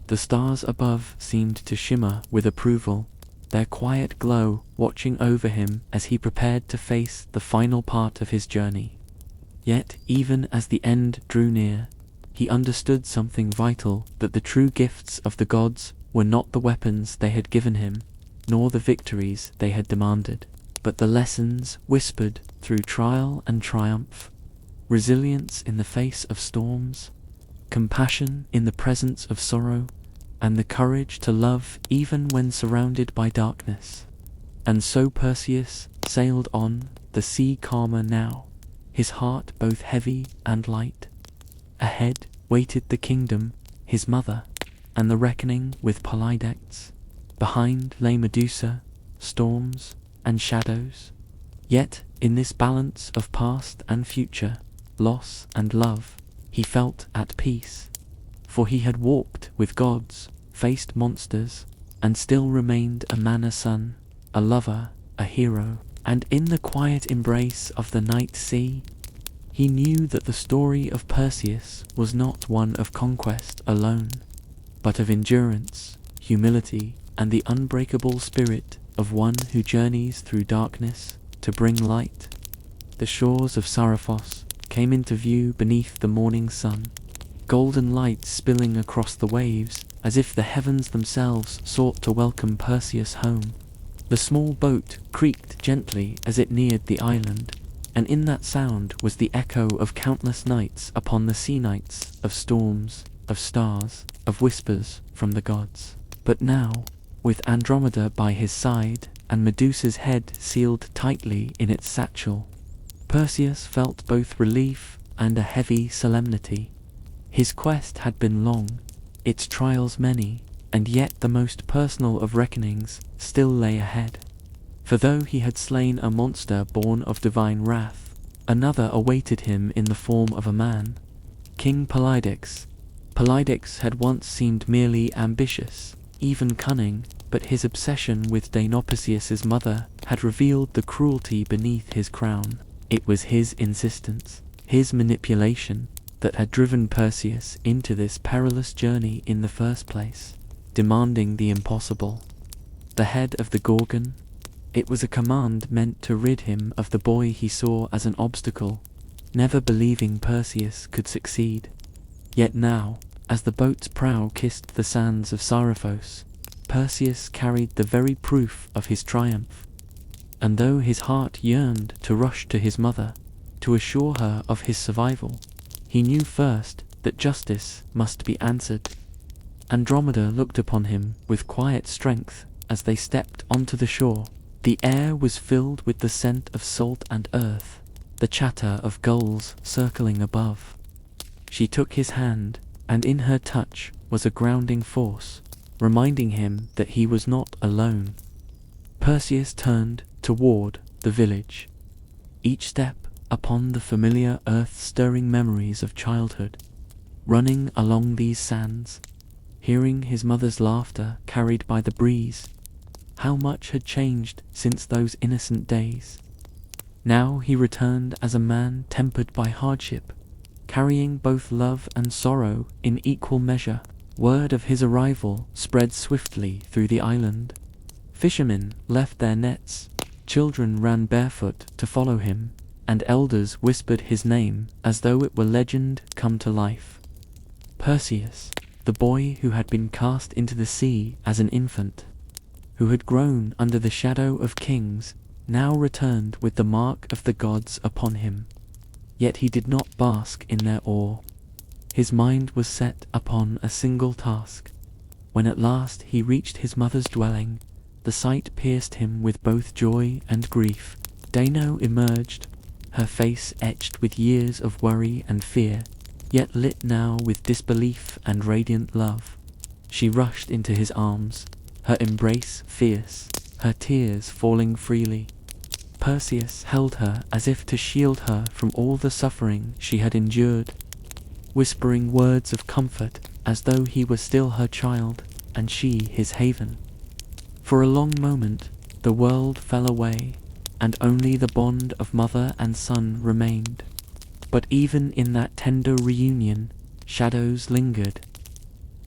The stars above seemed to shimmer with approval, their quiet glow watching over him as he prepared to face the final part of his journey. Yet, even as the end drew near, he understood something vital, that the true gifts of the gods were not the weapons they had given him, nor the victories they had demanded, but the lessons whispered through trial and triumph, resilience in the face of storms, compassion in the presence of sorrow, and the courage to love even when surrounded by darkness. And so Perseus sailed on, the sea calmer now, his heart both heavy and light. Ahead waited the kingdom, his mother, and the reckoning with Polydex. Behind lay Medusa, storms, and shadows. Yet in this balance of past and future, loss and love, he felt at peace. For he had walked with gods, faced monsters, and still remained a manor son, a lover, a hero. And in the quiet embrace of the night sea, he knew that the story of Perseus was not one of conquest alone, but of endurance, humility, and the unbreakable spirit of one who journeys through darkness to bring light. The shores of Seriphos came into view beneath the morning sun, golden light spilling across the waves as if the heavens themselves sought to welcome Perseus home. The small boat creaked gently as it neared the island, and in that sound was the echo of countless nights upon the sea nights, of storms, of stars, of whispers from the gods. But now, with Andromeda by his side and Medusa's head sealed tightly in its satchel, Perseus felt both relief and a heavy solemnity. His quest had been long, its trials many, and yet the most personal of reckonings still lay ahead. For though he had slain a monster born of divine wrath, another awaited him in the form of a man, King Polydex. Polydex had once seemed merely ambitious, even cunning, but his obsession with Deinopsius's mother had revealed the cruelty beneath his crown. It was his insistence, his manipulation, that had driven Perseus into this perilous journey in the first place, demanding the impossible. The head of the Gorgon, it was a command meant to rid him of the boy he saw as an obstacle, never believing Perseus could succeed. Yet now, as the boat's prow kissed the sands of Seriphos, Perseus carried the very proof of his triumph. And though his heart yearned to rush to his mother, to assure her of his survival, he knew first that justice must be answered. Andromeda looked upon him with quiet strength as they stepped onto the shore. The air was filled with the scent of salt and earth, the chatter of gulls circling above. She took his hand, and in her touch was a grounding force, reminding him that he was not alone. Perseus turned toward the village, each step upon the familiar earth-stirring memories of childhood. Running along these sands, hearing his mother's laughter carried by the breeze, how much had changed since those innocent days. Now he returned as a man tempered by hardship, carrying both love and sorrow in equal measure. Word of his arrival spread swiftly through the island. Fishermen left their nets, children ran barefoot to follow him, and elders whispered his name as though it were legend come to life. Perseus, the boy who had been cast into the sea as an infant, who had grown under the shadow of kings, now returned with the mark of the gods upon him. Yet he did not bask in their awe. His mind was set upon a single task. When at last he reached his mother's dwelling, the sight pierced him with both joy and grief. Dano emerged, her face etched with years of worry and fear, yet lit now with disbelief and radiant love. She rushed into his arms, her embrace fierce, her tears falling freely. Perseus held her as if to shield her from all the suffering she had endured, whispering words of comfort as though he were still her child and she his haven. For a long moment the world fell away, and only the bond of mother and son remained. But even in that tender reunion, shadows lingered.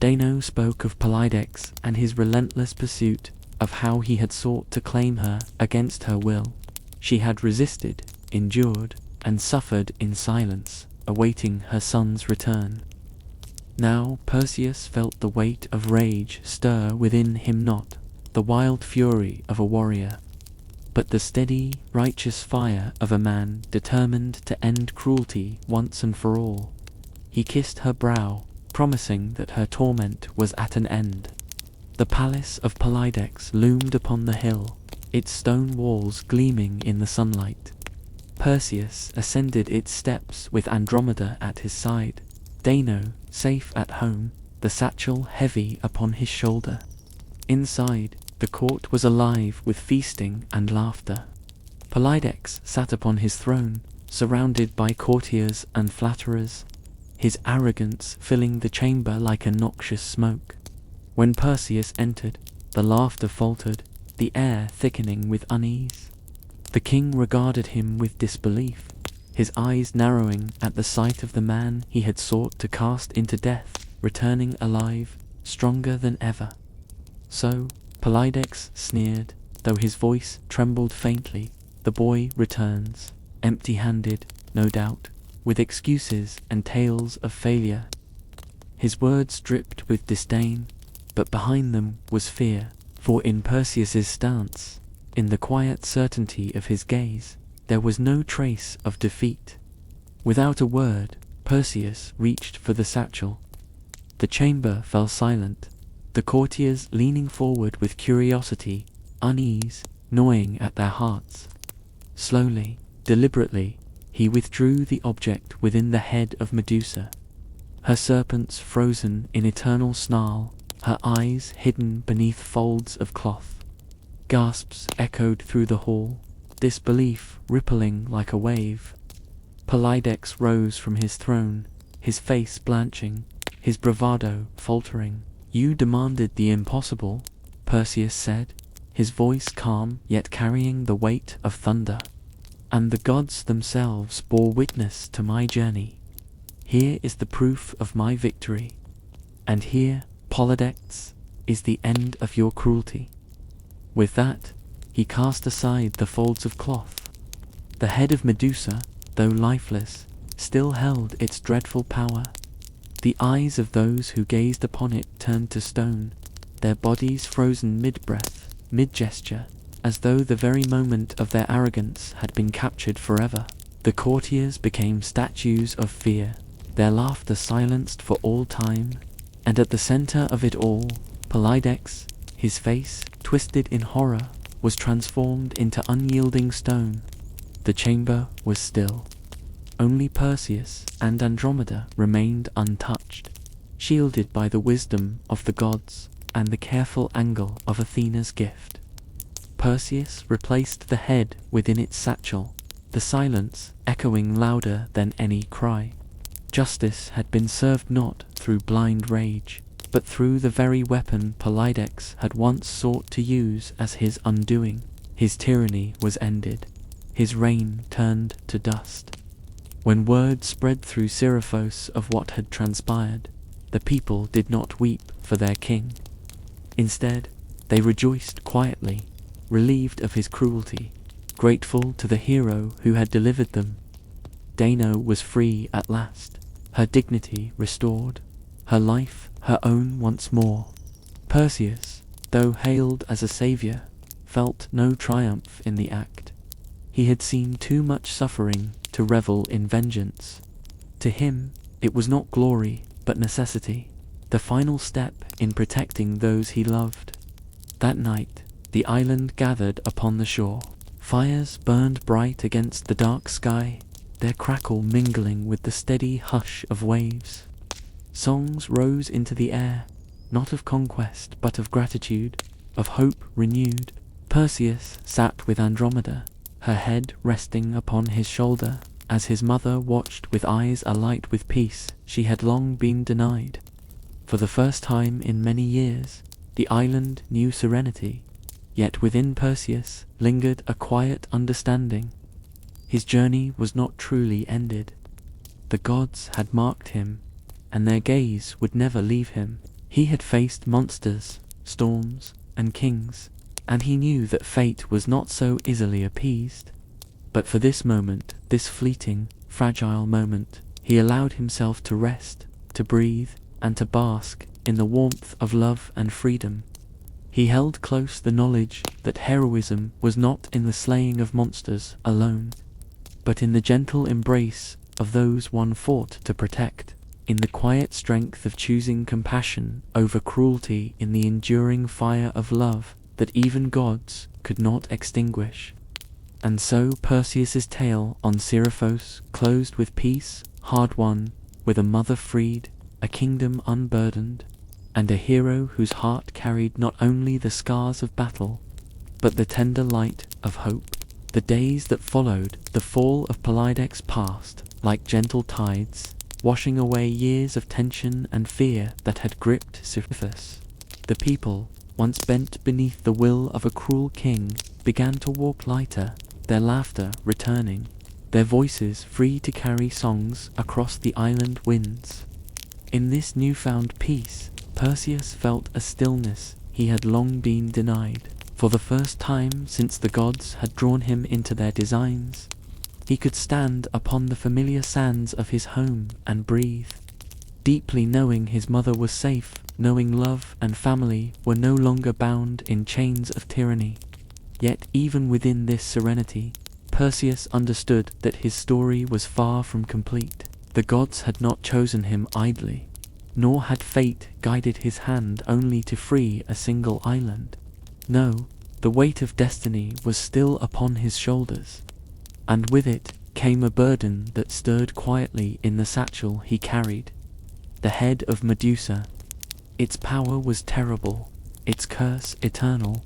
Dano spoke of Polydex and his relentless pursuit, of how he had sought to claim her against her will. She had resisted, endured, and suffered in silence, awaiting her son's return. Now Perseus felt the weight of rage stir within him, not the wild fury of a warrior, but the steady, righteous fire of a man determined to end cruelty once and for all. He kissed her brow, promising that her torment was at an end. The palace of Polydex loomed upon the hill, its stone walls gleaming in the sunlight. Perseus ascended its steps with Andromeda at his side, Dano safe at home, the satchel heavy upon his shoulder. Inside, the court was alive with feasting and laughter. Polydex sat upon his throne, surrounded by courtiers and flatterers, his arrogance filling the chamber like a noxious smoke. When Perseus entered, the laughter faltered, the air thickening with unease. The king regarded him with disbelief, his eyes narrowing at the sight of the man he had sought to cast into death, returning alive, stronger than ever. So, Polydex sneered, though his voice trembled faintly. The boy returns, empty-handed, no doubt, with excuses and tales of failure. His words dripped with disdain, but behind them was fear, for in Perseus's stance, in the quiet certainty of his gaze, there was no trace of defeat. Without a word, Perseus reached for the satchel. The chamber fell silent, the courtiers leaning forward with curiosity, unease, gnawing at their hearts. Slowly, deliberately, he withdrew the object within the head of Medusa, her serpents frozen in eternal snarl, her eyes hidden beneath folds of cloth. Gasps echoed through the hall, disbelief rippling like a wave. Polydex rose from his throne, his face blanching, his bravado faltering. "You demanded the impossible," Perseus said, his voice calm yet carrying the weight of thunder. "And the gods themselves bore witness to my journey. Here is the proof of my victory. And here, Polydex, is the end of your cruelty." With that, he cast aside the folds of cloth. The head of Medusa, though lifeless, still held its dreadful power. The eyes of those who gazed upon it turned to stone, their bodies frozen mid-breath, mid-gesture, as though the very moment of their arrogance had been captured forever. The courtiers became statues of fear, their laughter silenced for all time, and at the center of it all, Polydex, his face, twisted in horror, was transformed into unyielding stone. The chamber was still. Only Perseus and Andromeda remained untouched, shielded by the wisdom of the gods and the careful angle of Athena's gift. Perseus replaced the head within its satchel, the silence echoing louder than any cry. Justice had been served not through blind rage, but through the very weapon Polydex had once sought to use as his undoing. His tyranny was ended, his reign turned to dust. When word spread through Seriphos of what had transpired, the people did not weep for their king. Instead, they rejoiced quietly, relieved of his cruelty, grateful to the hero who had delivered them. Dano was free at last, her dignity restored, her life her own once more. Perseus, though hailed as a savior, felt no triumph in the act. He had seen too much suffering to revel in vengeance. To him, It was not glory, but necessity, the final step in protecting those he loved. That night, the island gathered upon the shore. Fires burned bright against the dark sky, their crackle mingling with the steady hush of waves. Songs rose into the air, not of conquest, but of gratitude, of hope renewed. Perseus sat with Andromeda, her head resting upon his shoulder, as his mother watched with eyes alight with peace she had long been denied. For the first time in many years, the island knew serenity, yet within Perseus lingered a quiet understanding. His journey was not truly ended. The gods had marked him, and their gaze would never leave him. He had faced monsters, storms, and kings, and he knew that fate was not so easily appeased. But for this moment, this fleeting, fragile moment, he allowed himself to rest, to breathe, and to bask in the warmth of love and freedom. He held close the knowledge that heroism was not in the slaying of monsters alone, but in the gentle embrace of those one fought to protect, in the quiet strength of choosing compassion over cruelty, in the enduring fire of love that even gods could not extinguish. And so Perseus's tale on Seriphos closed with peace hard-won, with a mother freed, a kingdom unburdened, and a hero whose heart carried not only the scars of battle, but the tender light of hope. The days that followed the fall of Polydex passed like gentle tides, washing away years of tension and fear that had gripped Seriphos. The people, once bent beneath the will of a cruel king, began to walk lighter, their laughter returning, their voices free to carry songs across the island winds. In this newfound peace, Perseus felt a stillness he had long been denied. For the first time since the gods had drawn him into their designs, he could stand upon the familiar sands of his home and breathe, deeply knowing his mother was safe, knowing love and family were no longer bound in chains of tyranny. Yet even within this serenity, Perseus understood that his story was far from complete. The gods had not chosen him idly, nor had fate guided his hand only to free a single island. No, the weight of destiny was still upon his shoulders, and with it came a burden that stirred quietly in the satchel he carried, the head of Medusa. Its power was terrible, its curse eternal,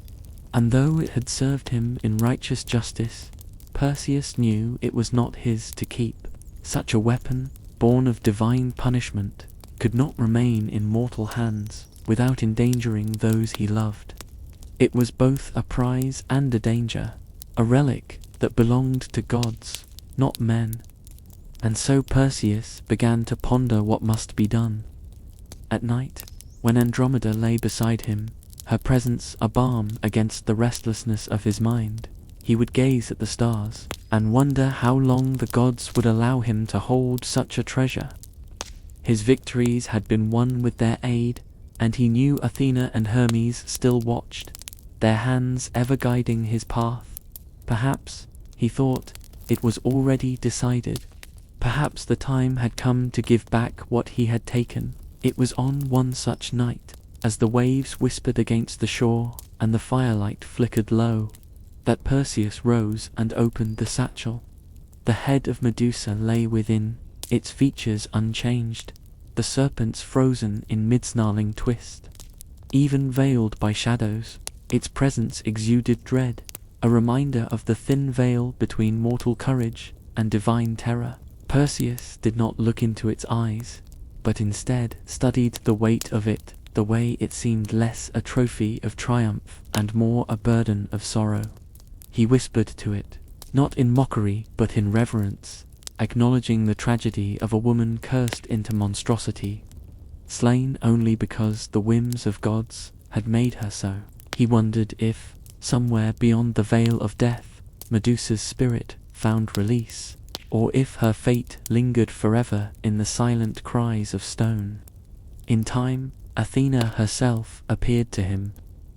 and though it had served him in righteous justice, Perseus knew it was not his to keep. Such a weapon, born of divine punishment, could not remain in mortal hands without endangering those he loved. It was both a prize and a danger, a relic that belonged to gods, not men. And so Perseus began to ponder what must be done. At night, when Andromeda lay beside him, her presence a balm against the restlessness of his mind, he would gaze at the stars and wonder how long the gods would allow him to hold such a treasure. His victories had been won with their aid, and he knew Athena and Hermes still watched, their hands ever guiding his path. Perhaps, he thought, it was already decided. Perhaps the time had come to give back what he had taken. It was on one such night, as the waves whispered against the shore and the firelight flickered low, that Perseus rose and opened the satchel. The head of Medusa lay within, its features unchanged, the serpents frozen in mid-snarling twist. Even veiled by shadows, its presence exuded dread, a reminder of the thin veil between mortal courage and divine terror. Perseus did not look into its eyes, but instead studied the weight of it, the way it seemed less a trophy of triumph and more a burden of sorrow. He whispered to it, not in mockery but in reverence, acknowledging the tragedy of a woman cursed into monstrosity, slain only because the whims of gods had made her so. He wondered if, somewhere beyond the veil of death, Medusa's spirit found release, or if her fate lingered forever in the silent cries of stone. In time, Athena herself appeared to him.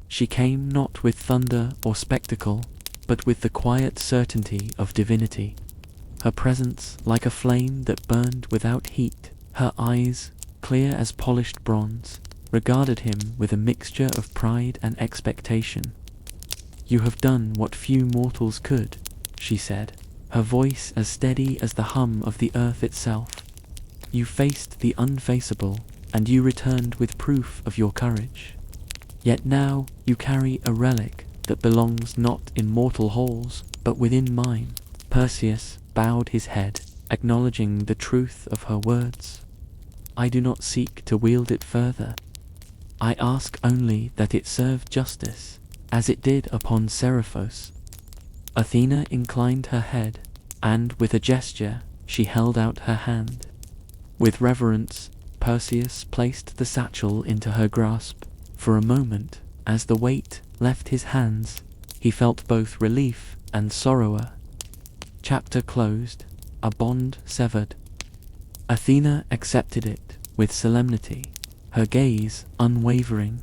She came not with thunder or spectacle, but with the quiet certainty of divinity. Her presence, like a flame that burned without heat, Her eyes, clear as polished bronze, regarded him with a mixture of pride and expectation. "You have done what few mortals could," she said, her voice as steady as the hum of the earth itself. "You faced the unfaceable, and you returned with proof of your courage. Yet now you carry a relic that belongs not in mortal halls, but within mine." Perseus bowed his head, acknowledging the truth of her words. "I do not seek to wield it further. I ask only that it serve justice, as it did upon Seriphos." Athena inclined her head, and with a gesture she held out her hand. With reverence, Perseus placed the satchel into her grasp. For a moment, as the weight left his hands, he felt both relief and sorrow. Chapter closed, a bond severed. Athena accepted it with solemnity, her gaze unwavering.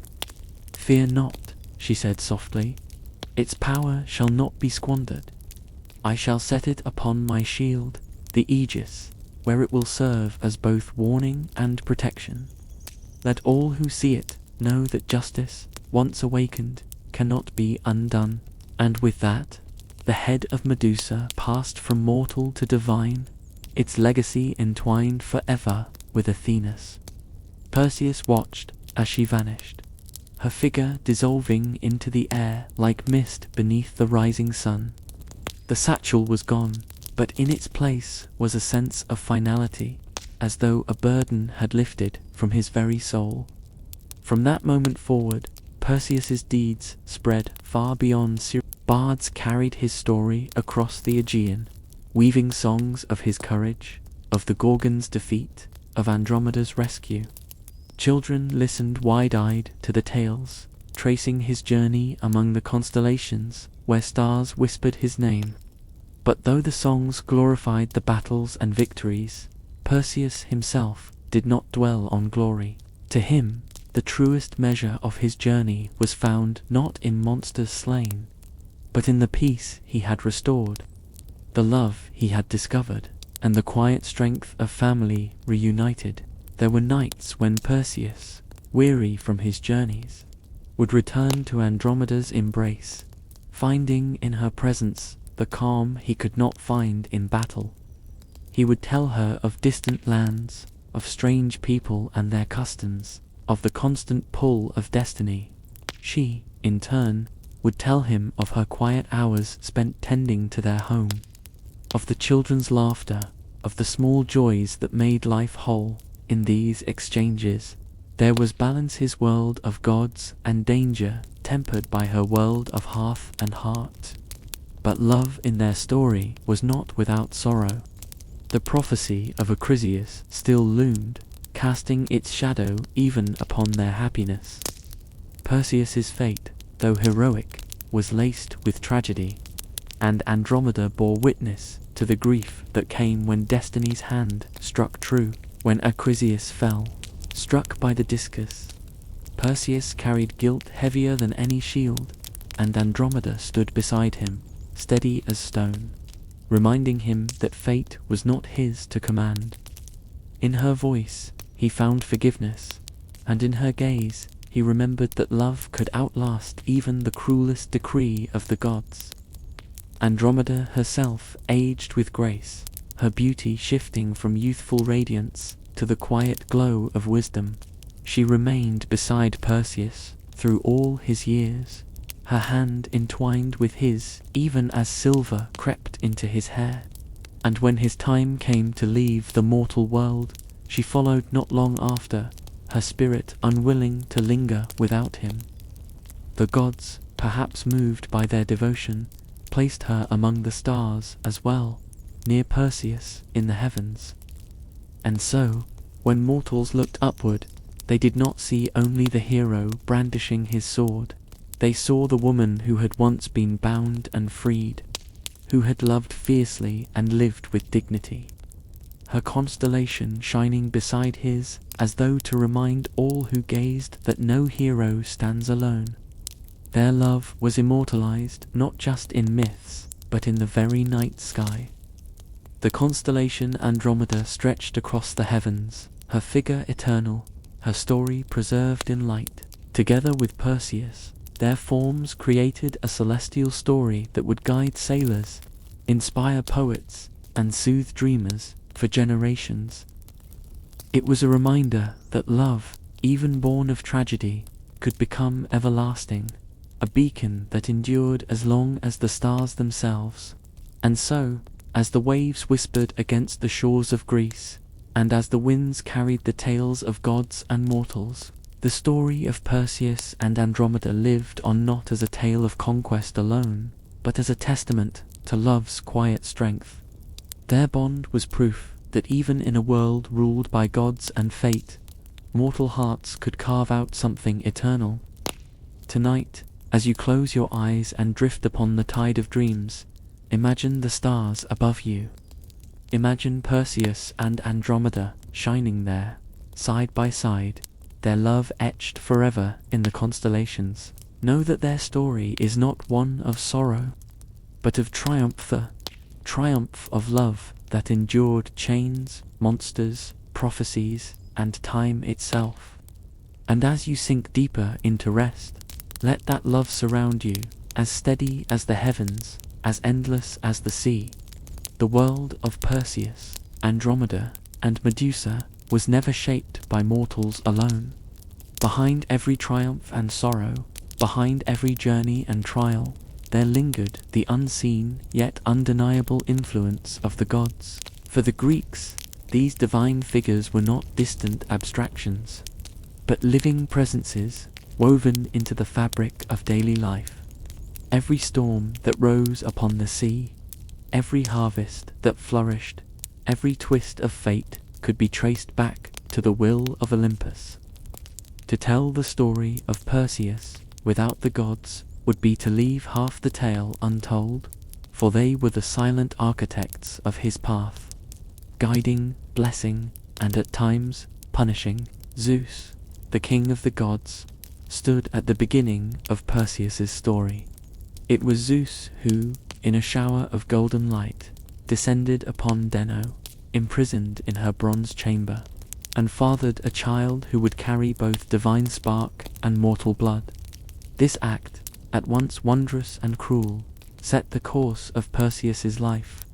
"Fear not," she said softly. "Its power shall not be squandered. I shall set it upon my shield, the Aegis, where it will serve as both warning and protection. Let all who see it know that justice, once awakened, cannot be undone." And with that, the head of Medusa passed from mortal to divine, its legacy entwined forever with Athena's. Perseus watched as she vanished, her figure dissolving into the air like mist beneath the rising sun. The satchel was gone, but in its place was a sense of finality, as though a burden had lifted from his very soul. From that moment forward, Perseus's deeds spread far beyond Syria. Bards carried his story across the Aegean, weaving songs of his courage, of the Gorgon's defeat, of Andromeda's rescue. Children listened wide-eyed to the tales, tracing his journey among the constellations where stars whispered his name. But though the songs glorified the battles and victories, Perseus himself did not dwell on glory. To him, the truest measure of his journey was found not in monsters slain, but in the peace he had restored, the love he had discovered, and the quiet strength of family reunited. There were nights when Perseus, weary from his journeys, would return to Andromeda's embrace, finding in her presence the calm he could not find in battle. He would tell her of distant lands, of strange people and their customs, of the constant pull of destiny. She, in turn, would tell him of her quiet hours spent tending to their home, of the children's laughter, of the small joys that made life whole. In these exchanges, there was balance, his world of gods and danger, tempered by her world of hearth and heart. But love in their story was not without sorrow. The prophecy of Acrisius still loomed, casting its shadow even upon their happiness. Perseus's fate, though heroic, was laced with tragedy, and Andromeda bore witness to the grief that came when destiny's hand struck true. When Acrisius fell, struck by the discus, Perseus carried guilt heavier than any shield, and Andromeda stood beside him, steady as stone, reminding him that fate was not his to command. In her voice he found forgiveness, and in her gaze he remembered that love could outlast even the cruelest decree of the gods. Andromeda herself aged with grace, her beauty shifting from youthful radiance to the quiet glow of wisdom. She remained beside Perseus through all his years, her hand entwined with his even as silver crept into his hair. And when his time came to leave the mortal world, she followed not long after, her spirit unwilling to linger without him. The gods, perhaps moved by their devotion, placed her among the stars as well, near Perseus in the heavens. And so, when mortals looked upward, they did not see only the hero brandishing his sword. They saw the woman who had once been bound and freed, who had loved fiercely and lived with dignity, her constellation shining beside his as though to remind all who gazed that no hero stands alone. Their love was immortalized not just in myths, but in the very night sky. The constellation Andromeda stretched across the heavens, her figure eternal, her story preserved in light. Together with Perseus, their forms created a celestial story that would guide sailors, inspire poets, and soothe dreamers for generations. It was a reminder that love, even born of tragedy, could become everlasting, a beacon that endured as long as the stars themselves. And so, as the waves whispered against the shores of Greece, and as the winds carried the tales of gods and mortals, the story of Perseus and Andromeda lived on not as a tale of conquest alone, but as a testament to love's quiet strength. Their bond was proof that even in a world ruled by gods and fate, mortal hearts could carve out something eternal. Tonight, as you close your eyes and drift upon the tide of dreams, imagine the stars above you. Imagine Perseus and Andromeda shining there, side by side, their love etched forever in the constellations. Know that their story is not one of sorrow, but of triumph, the triumph of love that endured chains, monsters, prophecies, and time itself. And as you sink deeper into rest, let that love surround you, as steady as the heavens, as endless as the sea. The world of Perseus, Andromeda, and Medusa was never shaped by mortals alone. Behind every triumph and sorrow, behind every journey and trial, there lingered the unseen yet undeniable influence of the gods. For the Greeks, these divine figures were not distant abstractions, but living presences woven into the fabric of daily life. Every storm that rose upon the sea, every harvest that flourished, every twist of fate could be traced back to the will of Olympus. To tell the story of Perseus without the gods would be to leave half the tale untold, for they were the silent architects of his path, guiding, blessing, and at times punishing. Zeus, the king of the gods, stood at the beginning of Perseus's story. It was Zeus who, in a shower of golden light, descended upon Deno, imprisoned in her bronze chamber, and fathered a child who would carry both divine spark and mortal blood. This act, at once wondrous and cruel, set the course of Perseus's life.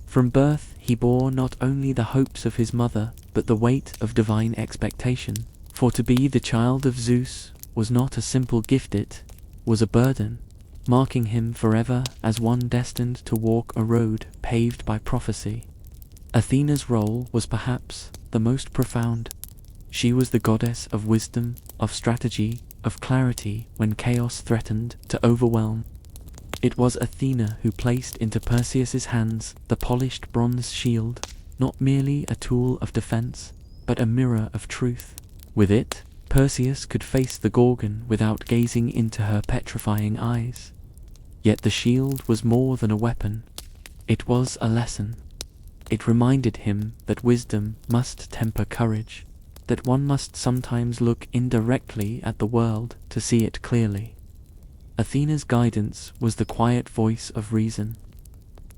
From birth he bore not only the hopes of his mother, but the weight of divine expectation. For to be the child of Zeus was not a simple gift, it was a burden, marking him forever as one destined to walk a road paved by prophecy. Athena's role was perhaps the most profound. She was the goddess of wisdom, of strategy, of clarity when chaos threatened to overwhelm. It was Athena who placed into Perseus's hands the polished bronze shield, not merely a tool of defense, but a mirror of truth. With it, Perseus could face the Gorgon without gazing into her petrifying eyes. Yet the shield was more than a weapon. It was a lesson. It reminded him that wisdom must temper courage, that one must sometimes look indirectly at the world to see it clearly. Athena's guidance was the quiet voice of reason,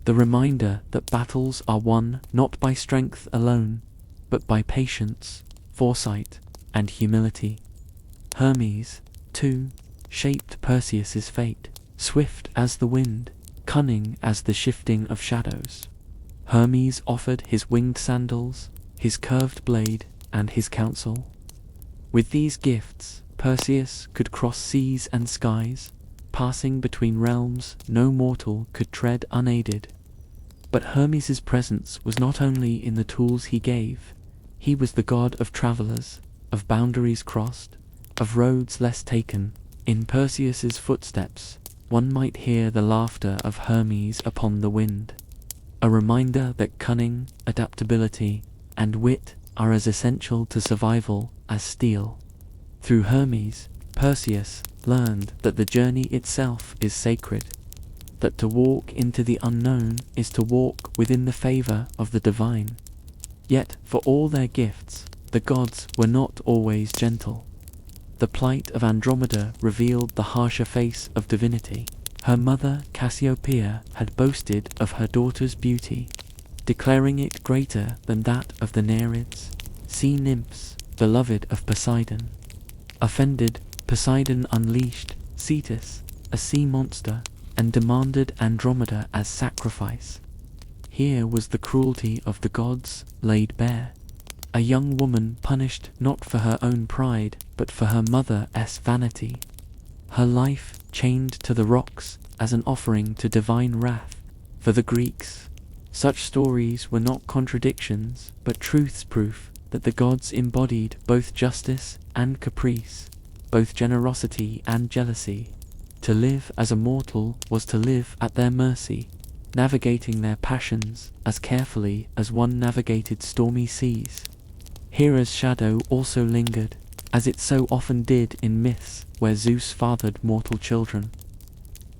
the reminder that battles are won not by strength alone, but by patience, foresight, and humility. Hermes, too, shaped Perseus's fate, swift as the wind, cunning as the shifting of shadows. Hermes offered his winged sandals, his curved blade, and his counsel. With these gifts, Perseus could cross seas and skies, passing between realms no mortal could tread unaided. But Hermes' presence was not only in the tools he gave. He was the god of travelers, of boundaries crossed, of roads less taken. In Perseus's footsteps, one might hear the laughter of Hermes upon the wind, a reminder that cunning, adaptability, and wit are as essential to survival as steel. Through Hermes, Perseus learned that the journey itself is sacred, that to walk into the unknown is to walk within the favor of the divine. Yet, for all their gifts, the gods were not always gentle. The plight of Andromeda revealed the harsher face of divinity. Her mother, Cassiopeia, had boasted of her daughter's beauty, declaring it greater than that of the Nereids. sea nymphs, beloved of Poseidon. Offended, Poseidon unleashed Cetus, a sea monster, and demanded Andromeda as sacrifice. Here was the cruelty of the gods laid bare. A young woman punished not for her own pride, but for her mother's vanity. Her life chained to the rocks as an offering to divine wrath. For the Greeks, such stories were not contradictions, but truth's proof that the gods embodied both justice and caprice, both generosity and jealousy. To live as a mortal was to live at their mercy, navigating their passions as carefully as one navigated stormy seas. Hera's shadow also lingered, as it so often did in myths where Zeus fathered mortal children.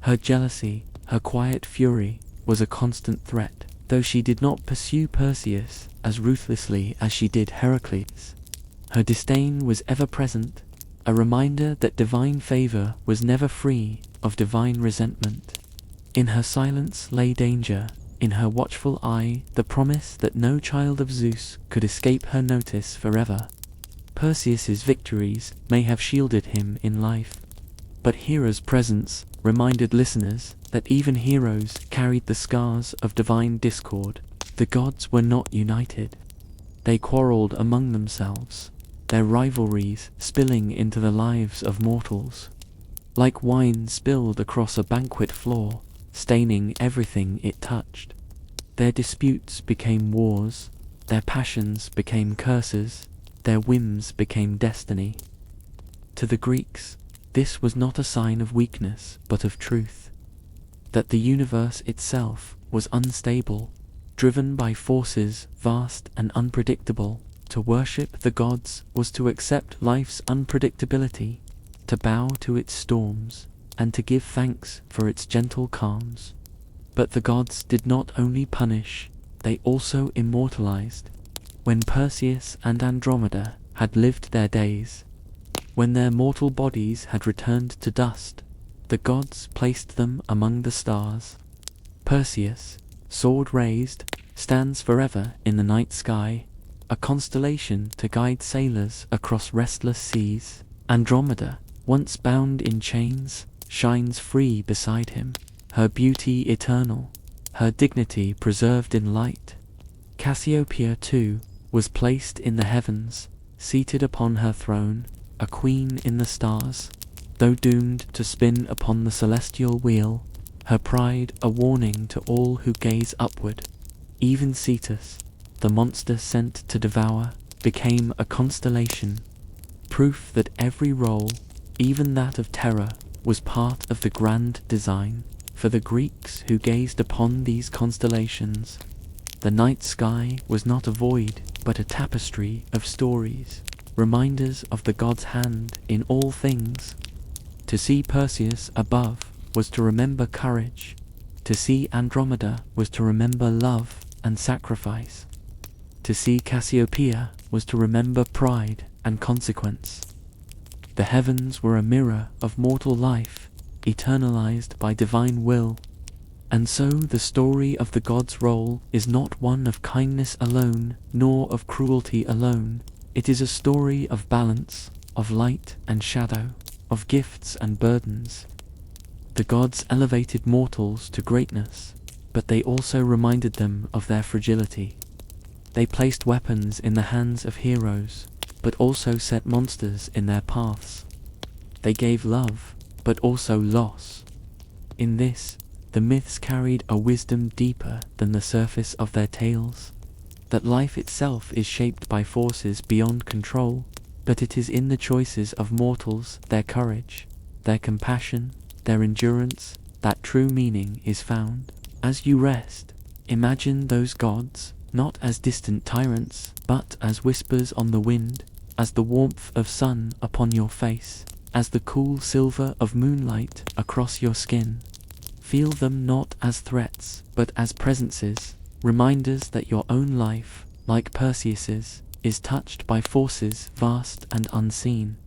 Her jealousy, her quiet fury, was a constant threat, though she did not pursue Perseus as ruthlessly as she did Heracles. Her disdain was ever present, a reminder that divine favor was never free of divine resentment. In her silence lay danger, in her watchful eye the promise that no child of Zeus could escape her notice forever. Perseus's victories may have shielded him in life, but Hera's presence reminded listeners that even heroes carried the scars of divine discord. The gods were not united. They quarreled among themselves, their rivalries spilling into the lives of mortals. Like wine spilled across a banquet floor, staining everything it touched. Their disputes became wars, their passions became curses, their whims became destiny. To the Greeks, this was not a sign of weakness, but of truth. That the universe itself was unstable, driven by forces vast and unpredictable. To worship the gods was to accept life's unpredictability, to bow to its storms, and to give thanks for its gentle calms. But the gods did not only punish, they also immortalized. When Perseus and Andromeda had lived their days, when their mortal bodies had returned to dust, the gods placed them among the stars. Perseus, sword raised, stands forever in the night sky, a constellation to guide sailors across restless seas. Andromeda, once bound in chains, shines free beside him, her beauty eternal, her dignity preserved in light. Cassiopeia, too, was placed in the heavens, seated upon her throne, a queen in the stars. Though doomed to spin upon the celestial wheel, her pride a warning to all who gaze upward. Even Cetus, the monster sent to devour, became a constellation, proof that every role, even that of terror, was part of the grand design. For the Greeks who gazed upon these constellations, the night sky was not a void, but a tapestry of stories, reminders of the god's hand in all things. To see Perseus above was to remember courage. To see Andromeda was to remember love and sacrifice. To see Cassiopeia was to remember pride and consequence. The heavens were a mirror of mortal life, eternalized by divine will. And so the story of the gods' role is not one of kindness alone, nor of cruelty alone. It is a story of balance, of light and shadow, of gifts and burdens. The gods elevated mortals to greatness, but they also reminded them of their fragility. They placed weapons in the hands of heroes, but also set monsters in their paths. They gave love, but also loss. In this, the myths carried a wisdom deeper than the surface of their tales, that life itself is shaped by forces beyond control, but it is in the choices of mortals, their courage, their compassion, their endurance, that true meaning is found. As you rest, imagine those gods, not as distant tyrants, but as whispers on the wind, as the warmth of sun upon your face, as the cool silver of moonlight across your skin. Feel them not as threats, but as presences, reminders that your own life, like Perseus's, is touched by forces vast and unseen.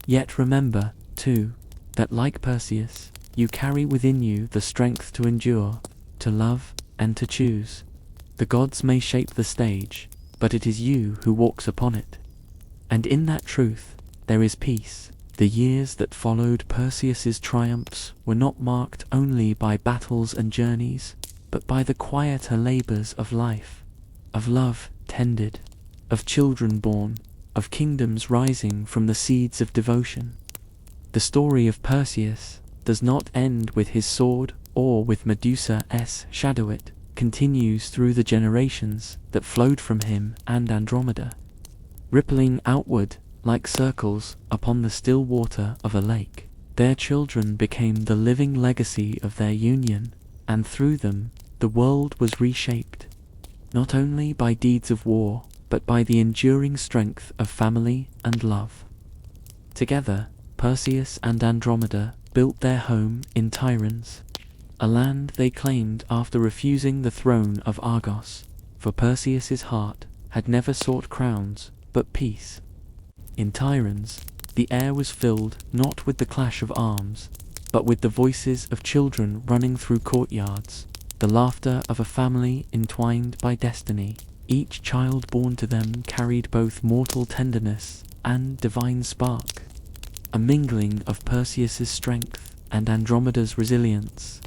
Yet remember, too, that like Perseus, you carry within you the strength to endure, to love, and to choose. The gods may shape the stage, but it is you who walks upon it. And in that truth there is peace. The years that followed Perseus's triumphs were not marked only by battles and journeys, but by the quieter labors of life, of love tended, of children born, of kingdoms rising from the seeds of devotion. The story of Perseus does not end with his sword or with Medusa's shadow. It continues through the generations that flowed from him and Andromeda, rippling outward like circles upon the still water of a lake. Their children became the living legacy of their union, and through them the world was reshaped, not only by deeds of war, but by the enduring strength of family and love. Together, Perseus and Andromeda built their home in Tiryns, a land they claimed after refusing the throne of Argos, for Perseus's heart had never sought crowns, but peace. In Tiryns, the air was filled not with the clash of arms, but with the voices of children running through courtyards, the laughter of a family entwined by destiny. Each child born to them carried both mortal tenderness and divine spark, a mingling of Perseus's strength and Andromeda's resilience.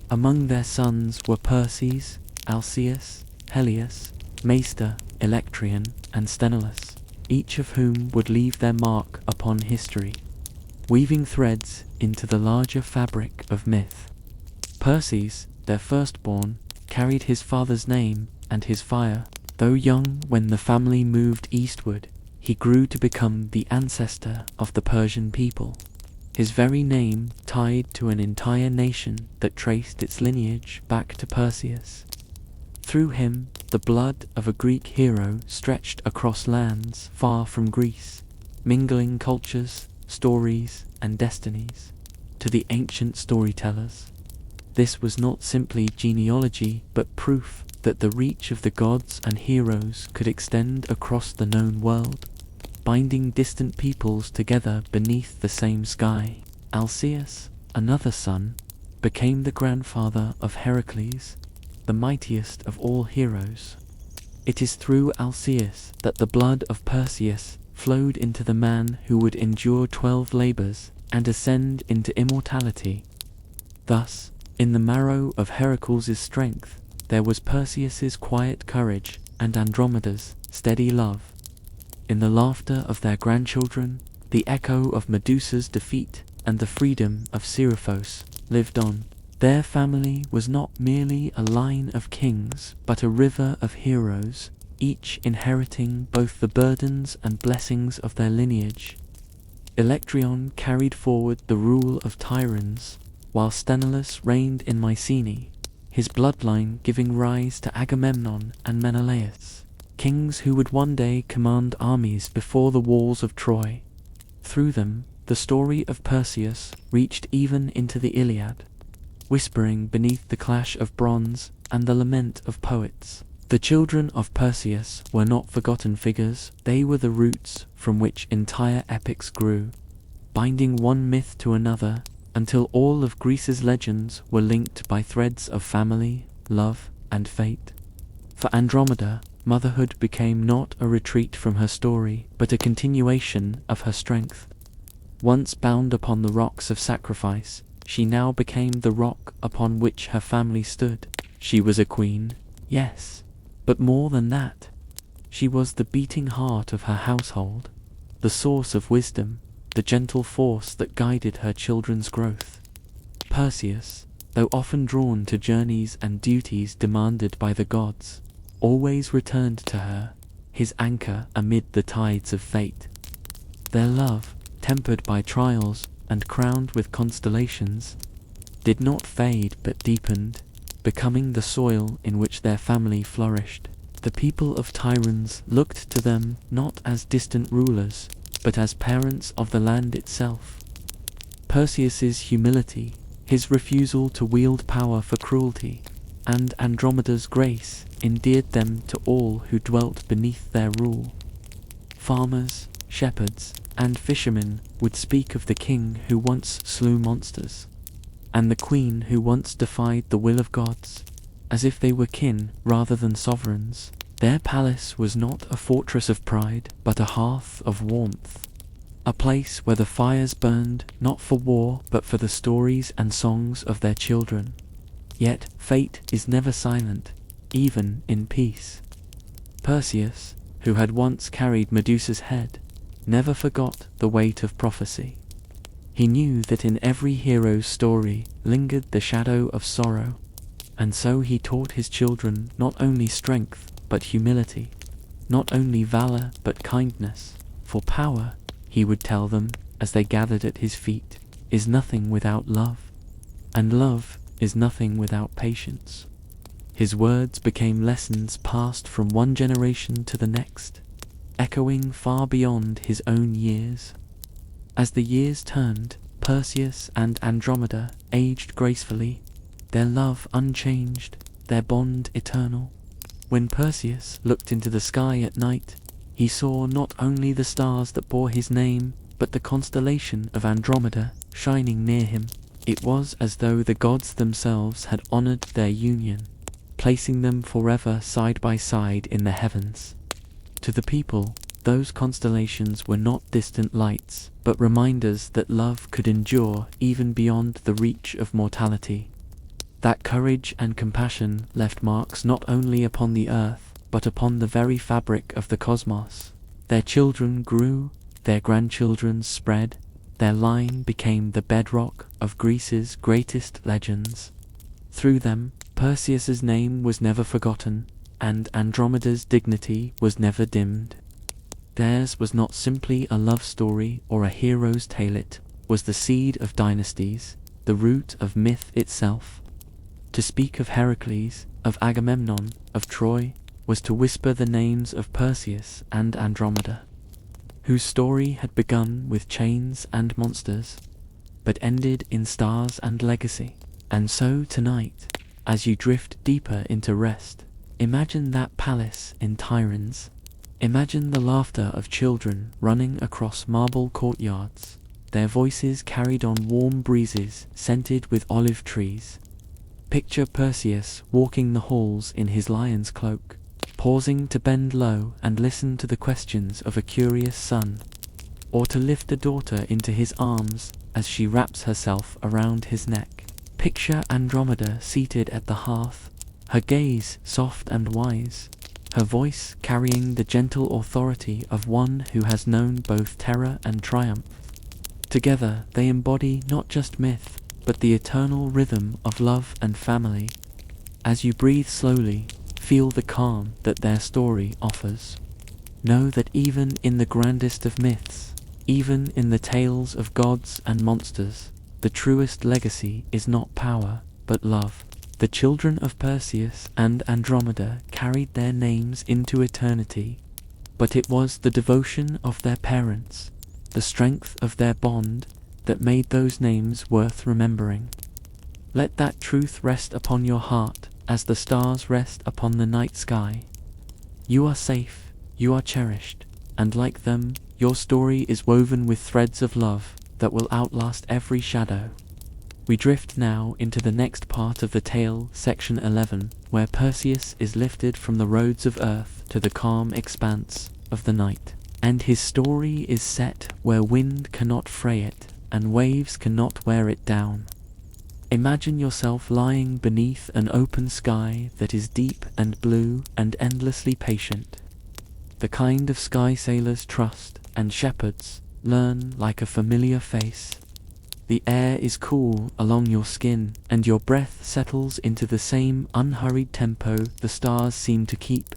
Among their sons were Perses, Alcaeus, Helios, Maester, Electrion, and Sthenelus, each of whom would leave their mark upon history, weaving threads into the larger fabric of myth. Perses, their firstborn, carried his father's name and his fire. Though young when the family moved eastward, he grew to become the ancestor of the Persian people, his very name tied to an entire nation that traced its lineage back to Perseus. Through him, the blood of a Greek hero stretched across lands far from Greece, mingling cultures, stories, and destinies. To the ancient storytellers, this was not simply genealogy, but proof that the reach of the gods and heroes could extend across the known world, binding distant peoples together beneath the same sky. Alcaeus, another son, became the grandfather of Heracles, the mightiest of all heroes. It is through Alcaeus that the blood of Perseus flowed into the man who would endure 12 labors and ascend into immortality. Thus, in the marrow of Heracles' strength, there was Perseus's quiet courage and Andromeda's steady love. In the laughter of their grandchildren, the echo of Medusa's defeat and the freedom of Seriphos lived on. Their family was not merely a line of kings, but a river of heroes, each inheriting both the burdens and blessings of their lineage. Electrion carried forward the rule of Tiryns, while Sthenelus reigned in Mycenae, his bloodline giving rise to Agamemnon and Menelaus, kings who would one day command armies before the walls of Troy. Through them, the story of Perseus reached even into the Iliad, whispering beneath the clash of bronze and the lament of poets. The children of Perseus were not forgotten figures, they were the roots from which entire epics grew, binding one myth to another until all of Greece's legends were linked by threads of family, love, and fate. For Andromeda, motherhood became not a retreat from her story, but a continuation of her strength. Once bound upon the rocks of sacrifice, she now became the rock upon which her family stood. She was a queen, yes, but more than that. She was the beating heart of her household, the source of wisdom, the gentle force that guided her children's growth. Perseus, though often drawn to journeys and duties demanded by the gods, always returned to her, his anchor amid the tides of fate. Their love, tempered by trials and crowned with constellations, did not fade but deepened, becoming the soil in which their family flourished. The people of Tiryns looked to them not as distant rulers, but as parents of the land itself. Perseus's humility, his refusal to wield power for cruelty, and Andromeda's grace endeared them to all who dwelt beneath their rule. Farmers, shepherds, and fishermen would speak of the king who once slew monsters, and the queen who once defied the will of gods, as if they were kin rather than sovereigns. Their palace was not a fortress of pride, but a hearth of warmth. A place where the fires burned not for war, but for the stories and songs of their children. Yet fate is never silent, even in peace. Perseus, who had once carried Medusa's head, never forgot the weight of prophecy. He knew that in every hero's story lingered the shadow of sorrow, and so he taught his children not only strength but humility, not only valor but kindness, for power, he would tell them as they gathered at his feet, is nothing without love, and love is nothing without patience. His words became lessons passed from one generation to the next, echoing far beyond his own years. As the years turned, Perseus and Andromeda aged gracefully, their love unchanged, their bond eternal. When Perseus looked into the sky at night, he saw not only the stars that bore his name, but the constellation of Andromeda shining near him. It was as though the gods themselves had honored their union, placing them forever side by side in the heavens. To the people, those constellations were not distant lights, but reminders that love could endure even beyond the reach of mortality. That courage and compassion left marks not only upon the earth, but upon the very fabric of the cosmos. Their children grew, their grandchildren spread, their line became the bedrock of Greece's greatest legends. Through them, Perseus's name was never forgotten, and Andromeda's dignity was never dimmed. Theirs was not simply a love story or a hero's tale, it was the seed of dynasties, the root of myth itself. To speak of Heracles, of Agamemnon, of Troy, was to whisper the names of Perseus and Andromeda, whose story had begun with chains and monsters, but ended in stars and legacy. And so tonight, as you drift deeper into rest, imagine that palace in Tiryns. Imagine the laughter of children running across marble courtyards, their voices carried on warm breezes scented with olive trees. Picture Perseus walking the halls in his lion's cloak, pausing to bend low and listen to the questions of a curious son, or to lift a daughter into his arms as she wraps herself around his neck. Picture Andromeda seated at the hearth, her gaze soft and wise, her voice carrying the gentle authority of one who has known both terror and triumph. Together they embody not just myth, but the eternal rhythm of love and family. As you breathe slowly, feel the calm that their story offers. Know that even in the grandest of myths, even in the tales of gods and monsters, the truest legacy is not power, but love. The children of Perseus and Andromeda carried their names into eternity, but it was the devotion of their parents, the strength of their bond, that made those names worth remembering. Let that truth rest upon your heart as the stars rest upon the night sky. You are safe, you are cherished, and like them, your story is woven with threads of love that will outlast every shadow. We drift now into the next part of the tale, section 11, where Perseus is lifted from the roads of earth to the calm expanse of the night, and his story is set where wind cannot fray it, and waves cannot wear it down. Imagine yourself lying beneath an open sky that is deep and blue and endlessly patient. The kind of sky sailors trust and shepherds learn like a familiar face. The air is cool along your skin, and your breath settles into the same unhurried tempo the stars seem to keep.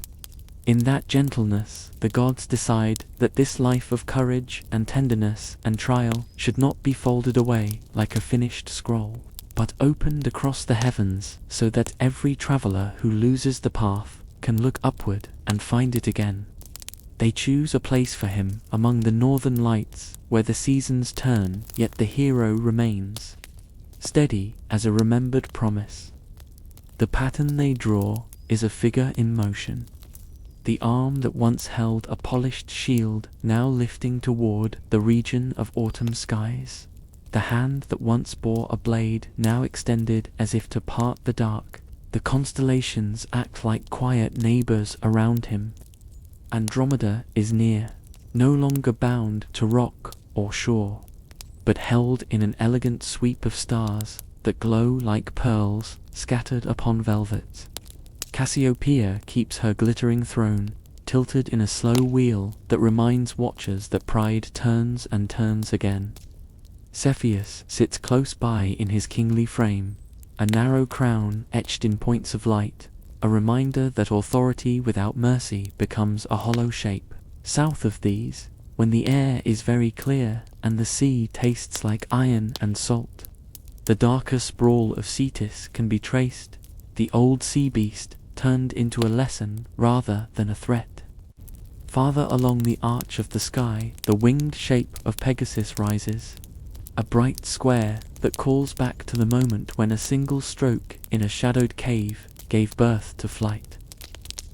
In that gentleness, the gods decide that this life of courage and tenderness and trial should not be folded away like a finished scroll, but opened across the heavens so that every traveler who loses the path can look upward and find it again. They choose a place for him among the northern lights where the seasons turn, yet the hero remains, steady as a remembered promise. The pattern they draw is a figure in motion. The arm that once held a polished shield now lifting toward the region of autumn skies. The hand that once bore a blade now extended as if to part the dark. The constellations act like quiet neighbors around him. Andromeda is near, no longer bound to rock or shore, but held in an elegant sweep of stars that glow like pearls scattered upon velvet. Cassiopeia keeps her glittering throne, tilted in a slow wheel that reminds watchers that pride turns and turns again. Cepheus sits close by in his kingly frame, a narrow crown etched in points of light, a reminder that authority without mercy becomes a hollow shape. South of these, when the air is very clear and the sea tastes like iron and salt, the darker sprawl of Cetus can be traced, the old sea beast turned into a lesson rather than a threat. Farther along the arch of the sky, the winged shape of Pegasus rises, a bright square that calls back to the moment when a single stroke in a shadowed cave gave birth to flight.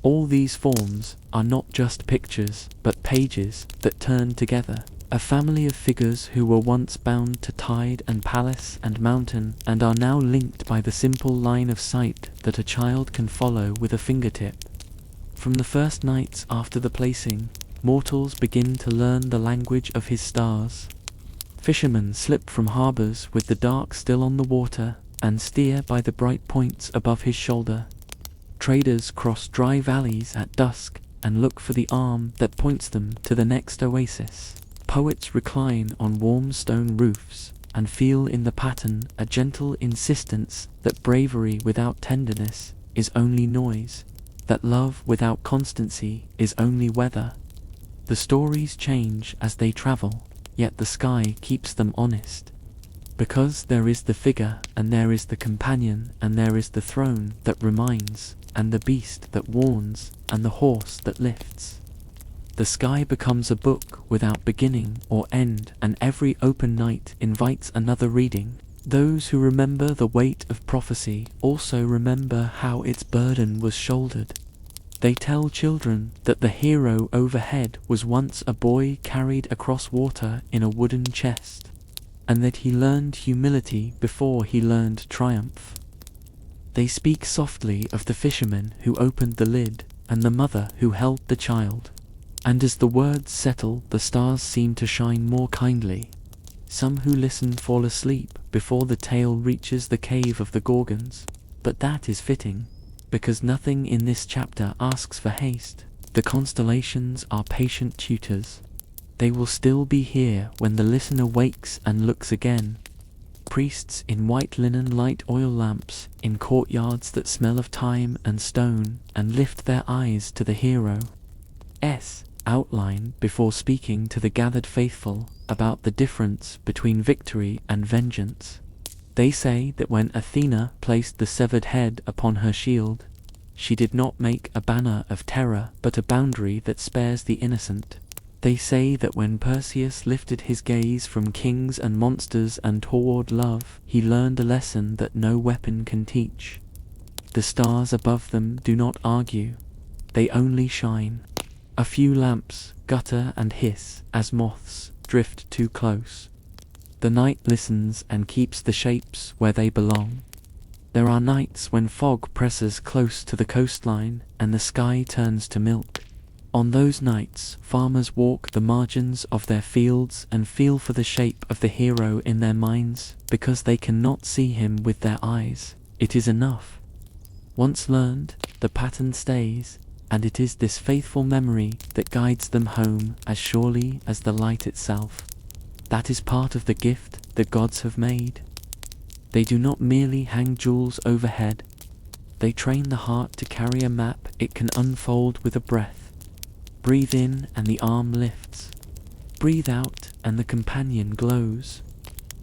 All these forms are not just pictures, but pages that turn together, a family of figures who were once bound to tide and palace and mountain and are now linked by the simple line of sight that a child can follow with a fingertip. From the first nights after the placing, mortals begin to learn the language of his stars. Fishermen slip from harbors with the dark still on the water and steer by the bright points above his shoulder. Traders cross dry valleys at dusk and look for the arm that points them to the next oasis. Poets recline on warm stone roofs and feel in the pattern a gentle insistence that bravery without tenderness is only noise, that love without constancy is only weather. The stories change as they travel, yet the sky keeps them honest. Because there is the figure, and there is the companion, and there is the throne that reminds, and the beast that warns, and the horse that lifts. The sky becomes a book without beginning or end, and every open night invites another reading. Those who remember the weight of prophecy also remember how its burden was shouldered. They tell children that the hero overhead was once a boy carried across water in a wooden chest, and that he learned humility before he learned triumph. They speak softly of the fisherman who opened the lid, and the mother who held the child. And as the words settle, the stars seem to shine more kindly. Some who listen fall asleep before the tale reaches the cave of the Gorgons, but that is fitting, because nothing in this chapter asks for haste. The constellations are patient tutors. They will still be here when the listener wakes and looks again. Priests in white linen light oil lamps in courtyards that smell of thyme and stone and lift their eyes to the hero's outline before speaking to the gathered faithful about the difference between victory and vengeance. They say that when Athena placed the severed head upon her shield, she did not make a banner of terror but a boundary that spares the innocent. They say that when Perseus lifted his gaze from kings and monsters and toward love, he learned a lesson that no weapon can teach. The stars above them do not argue, they only shine. A few lamps gutter and hiss as moths drift too close. The night listens and keeps the shapes where they belong. There are nights when fog presses close to the coastline and the sky turns to milk. On those nights, farmers walk the margins of their fields and feel for the shape of the hero in their minds, because they cannot see him with their eyes. It is enough. Once learned, the pattern stays, and it is this faithful memory that guides them home as surely as the light itself. That is part of the gift the gods have made. They do not merely hang jewels overhead. They train the heart to carry a map it can unfold with a breath. Breathe in and the arm lifts. Breathe out and the companion glows.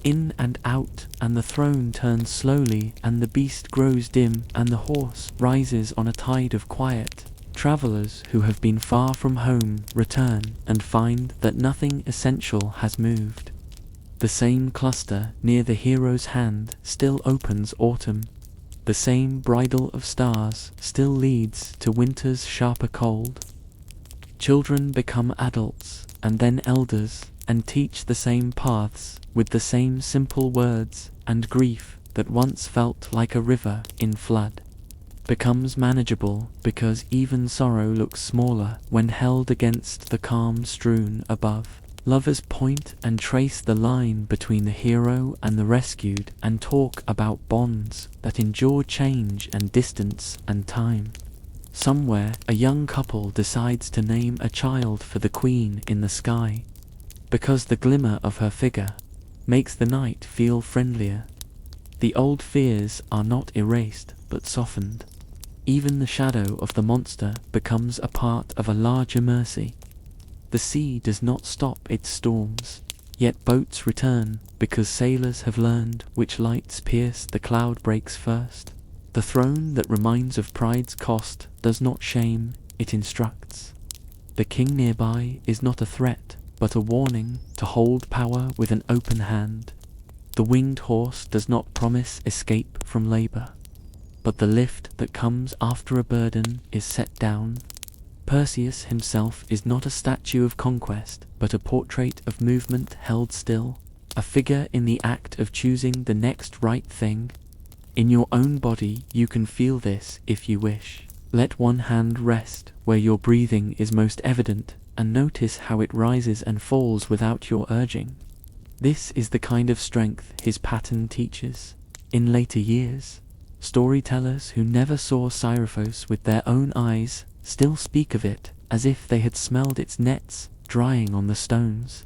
In and out and the throne turns slowly and the beast grows dim and the horse rises on a tide of quiet. Travelers who have been far from home return and find that nothing essential has moved. The same cluster near the hero's hand still opens autumn. The same bridle of stars still leads to winter's sharper cold. Children become adults and then elders and teach the same paths with the same simple words and grief that once felt like a river in flood. becomes manageable because even sorrow looks smaller when held against the calm strewn above. Lovers point and trace the line between the hero and the rescued and talk about bonds that endure change and distance and time. Somewhere, a young couple decides to name a child for the queen in the sky, because the glimmer of her figure makes the night feel friendlier. The old fears are not erased, but softened. Even the shadow of the monster becomes a part of a larger mercy. The sea does not stop its storms, yet boats return because sailors have learned which lights pierce the cloud breaks first. The throne that reminds of pride's cost does not shame, it instructs. The king nearby is not a threat, but a warning to hold power with an open hand. The winged horse does not promise escape from labor, but the lift that comes after a burden is set down. Perseus himself is not a statue of conquest, but a portrait of movement held still, a figure in the act of choosing the next right thing. In your own body you can feel this if you wish. Let one hand rest where your breathing is most evident, and notice how it rises and falls without your urging. This is the kind of strength his pattern teaches. In later years, storytellers who never saw Seriphos with their own eyes still speak of it as if they had smelled its nets drying on the stones.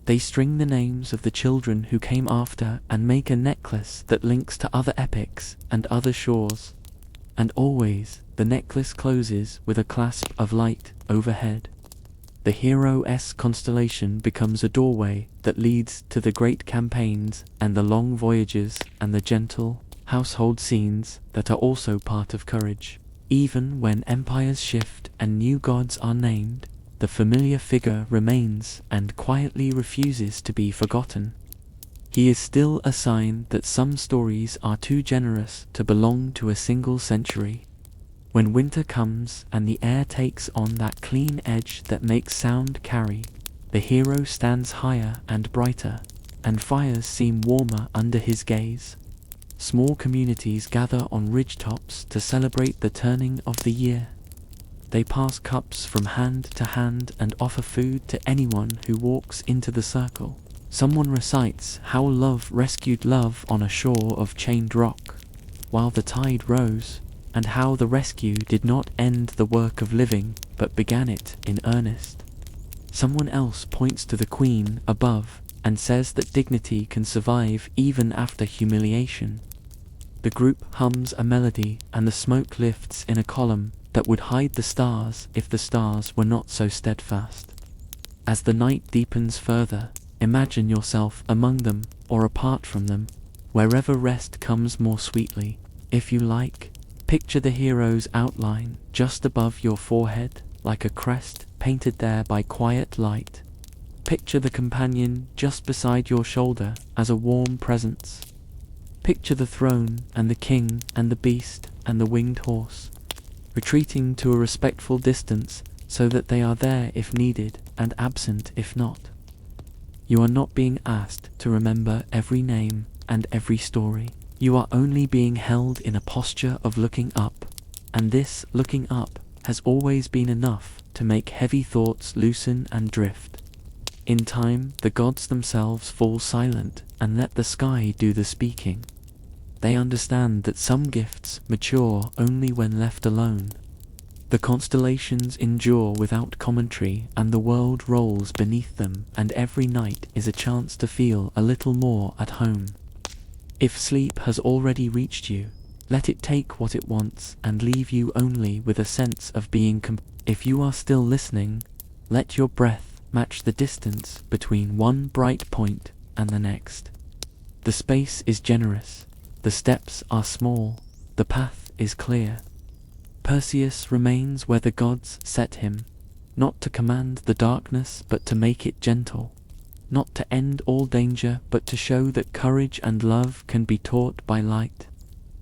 They string the names of the children who came after and make a necklace that links to other epics and other shores. And always the necklace closes with a clasp of light overhead. The hero-esque constellation becomes a doorway that leads to the great campaigns and the long voyages and the gentle household scenes that are also part of courage. Even when empires shift and new gods are named, the familiar figure remains and quietly refuses to be forgotten. He is still a sign that some stories are too generous to belong to a single century. When winter comes and the air takes on that clean edge that makes sound carry, the hero stands higher and brighter, and fires seem warmer under his gaze. Small communities gather on ridgetops to celebrate the turning of the year. They pass cups from hand to hand and offer food to anyone who walks into the circle. Someone recites how love rescued love on a shore of chained rock, while the tide rose, and how the rescue did not end the work of living, but began it in earnest. Someone else points to the queen above and says that dignity can survive even after humiliation. The group hums a melody and the smoke lifts in a column that would hide the stars if the stars were not so steadfast. As the night deepens further, imagine yourself among them or apart from them, wherever rest comes more sweetly. If you like, picture the hero's outline just above your forehead, like a crest painted there by quiet light. Picture the companion just beside your shoulder as a warm presence. Picture the throne and the king and the beast and the winged horse, retreating to a respectful distance so that they are there if needed and absent if not. You are not being asked to remember every name and every story. You are only being held in a posture of looking up, and this looking up has always been enough to make heavy thoughts loosen and drift. In time, the gods themselves fall silent and let the sky do the speaking. They understand that some gifts mature only when left alone. The constellations endure without commentary, and the world rolls beneath them, and every night is a chance to feel a little more at home. If sleep has already reached you, let it take what it wants and leave you only with a sense of being If you are still listening, let your breath match the distance between one bright point and the next. The space is generous, the steps are small, the path is clear. Perseus remains where the gods set him, not to command the darkness but to make it gentle, not to end all danger but to show that courage and love can be taught by light.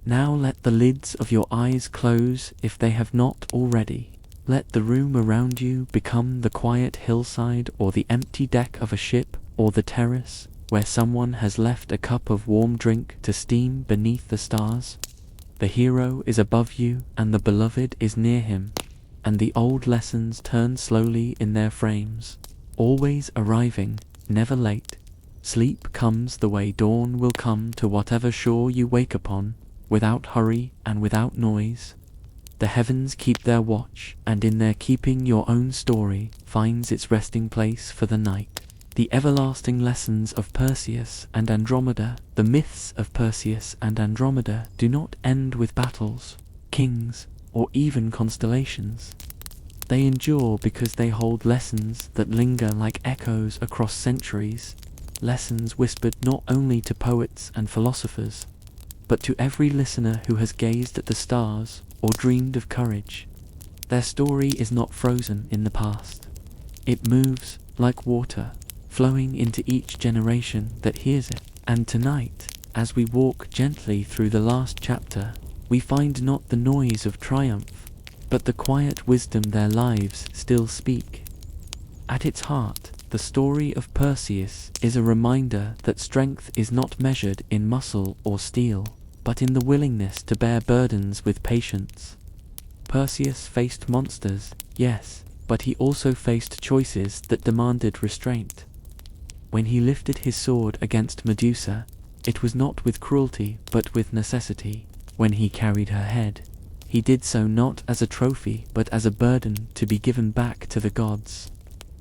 Now let the lids of your eyes close if they have not already. Let the room around you become the quiet hillside or the empty deck of a ship or the terrace where someone has left a cup of warm drink to steam beneath the stars. The hero is above you, and the beloved is near him, and the old lessons turn slowly in their frames, always arriving, never late. Sleep comes the way dawn will come to whatever shore you wake upon, without hurry and without noise. The heavens keep their watch, and in their keeping your own story finds its resting place for the night. The everlasting lessons of Perseus and Andromeda, the myths of Perseus and Andromeda, do not end with battles, kings, or even constellations. They endure because they hold lessons that linger like echoes across centuries, lessons whispered not only to poets and philosophers, but to every listener who has gazed at the stars or dreamed of courage. Their story is not frozen in the past. It moves like water, flowing into each generation that hears it. And tonight, as we walk gently through the last chapter, we find not the noise of triumph, but the quiet wisdom their lives still speak. At its heart, the story of Perseus is a reminder that strength is not measured in muscle or steel, but in the willingness to bear burdens with patience. Perseus faced monsters, yes, but he also faced choices that demanded restraint. When he lifted his sword against Medusa, it was not with cruelty but with necessity. When he carried her head, he did so not as a trophy but as a burden to be given back to the gods.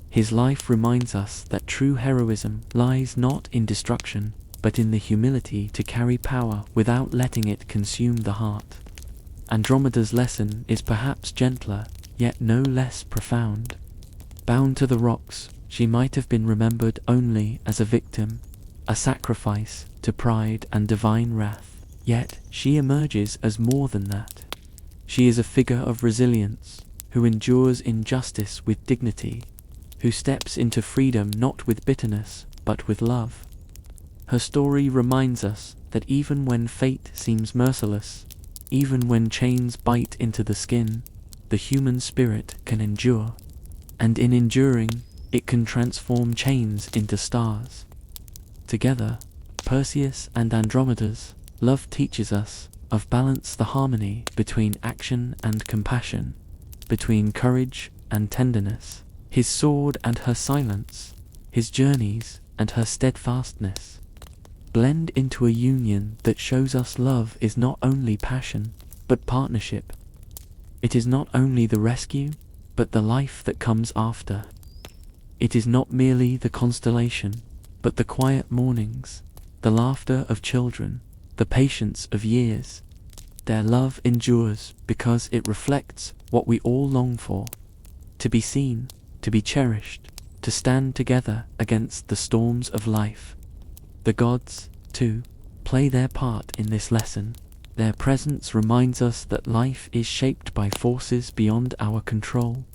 His life reminds us that true heroism lies not in destruction, but in the humility to carry power without letting it consume the heart. Andromeda's lesson is perhaps gentler, yet no less profound. Bound to the rocks, she might have been remembered only as a victim, a sacrifice to pride and divine wrath. Yet she emerges as more than that. She is a figure of resilience, who endures injustice with dignity, who steps into freedom not with bitterness, but with love. Her story reminds us that even when fate seems merciless, even when chains bite into the skin, the human spirit can endure. And in enduring, it can transform chains into stars. Together, Perseus and Andromeda's love teaches us of balance, the harmony between action and compassion, between courage and tenderness, his sword and her silence, his journeys and her steadfastness, blend into a union that shows us love is not only passion, but partnership. It is not only the rescue, but the life that comes after. It is not merely the constellation, but the quiet mornings, the laughter of children, the patience of years. Their love endures because it reflects what we all long for: to be seen, to be cherished, to stand together against the storms of life. The gods, too, play their part in this lesson. Their presence reminds us that life is shaped by forces beyond our control.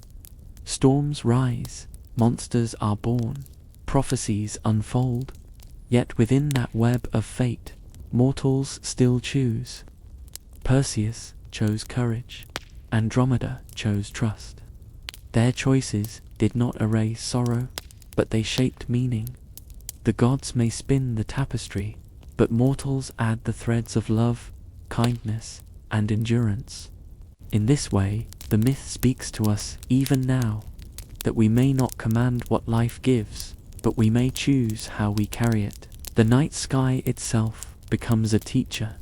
Storms rise, monsters are born, prophecies unfold. Yet within that web of fate, mortals still choose. Perseus chose courage, Andromeda chose trust. Their choices did not erase sorrow, but they shaped meaning. The gods may spin the tapestry, but mortals add the threads of love, kindness, and endurance. In this way, the myth speaks to us even now, that we may not command what life gives, but we may choose how we carry it. The night sky itself becomes a teacher.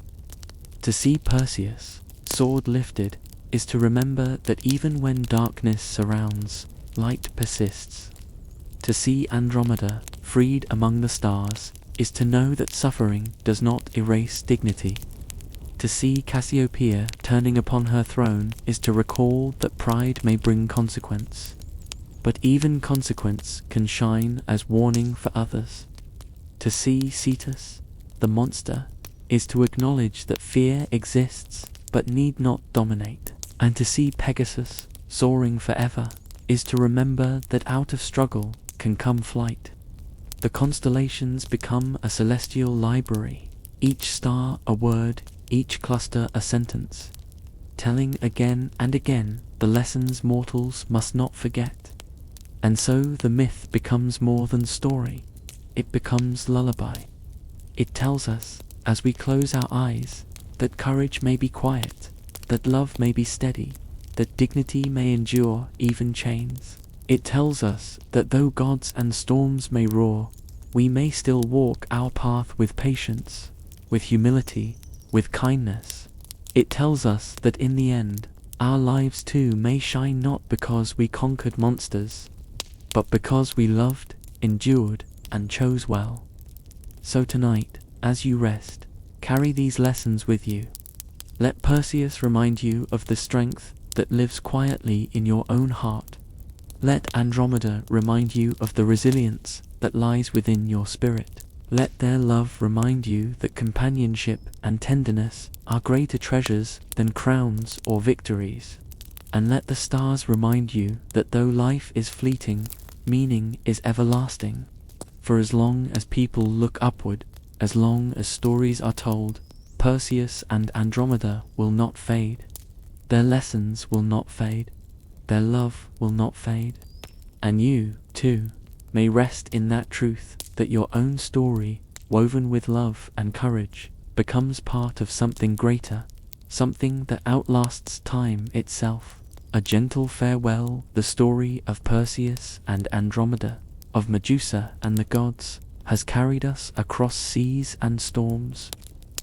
To see Perseus, sword lifted, is to remember that even when darkness surrounds, light persists. To see Andromeda freed among the stars is to know that suffering does not erase dignity. To see Cassiopeia turning upon her throne is to recall that pride may bring consequence. But even consequence can shine as warning for others. To see Cetus, the monster, is to acknowledge that fear exists but need not dominate. And to see Pegasus soaring forever is to remember that out of struggle can come flight. The constellations become a celestial library, each star a word, each cluster a sentence, telling again and again the lessons mortals must not forget. And so the myth becomes more than story, it becomes lullaby. It tells us, as we close our eyes, that courage may be quiet, that love may be steady, that dignity may endure even chains. It tells us that though gods and storms may roar, we may still walk our path with patience, with humility, with kindness. It tells us that in the end, our lives too may shine not because we conquered monsters, but because we loved, endured, and chose well. So tonight, as you rest, carry these lessons with you. Let Perseus remind you of the strength that lives quietly in your own heart. Let Andromeda remind you of the resilience that lies within your spirit. Let their love remind you that companionship and tenderness are greater treasures than crowns or victories. And let the stars remind you that though life is fleeting, meaning is everlasting. For as long as people look upward, as long as stories are told, Perseus and Andromeda will not fade. Their lessons will not fade. Their love will not fade. And you, too, may rest in that truth that your own story, woven with love and courage, becomes part of something greater, something that outlasts time itself. A gentle farewell, the story of Perseus and Andromeda, of Medusa and the gods, has carried us across seas and storms,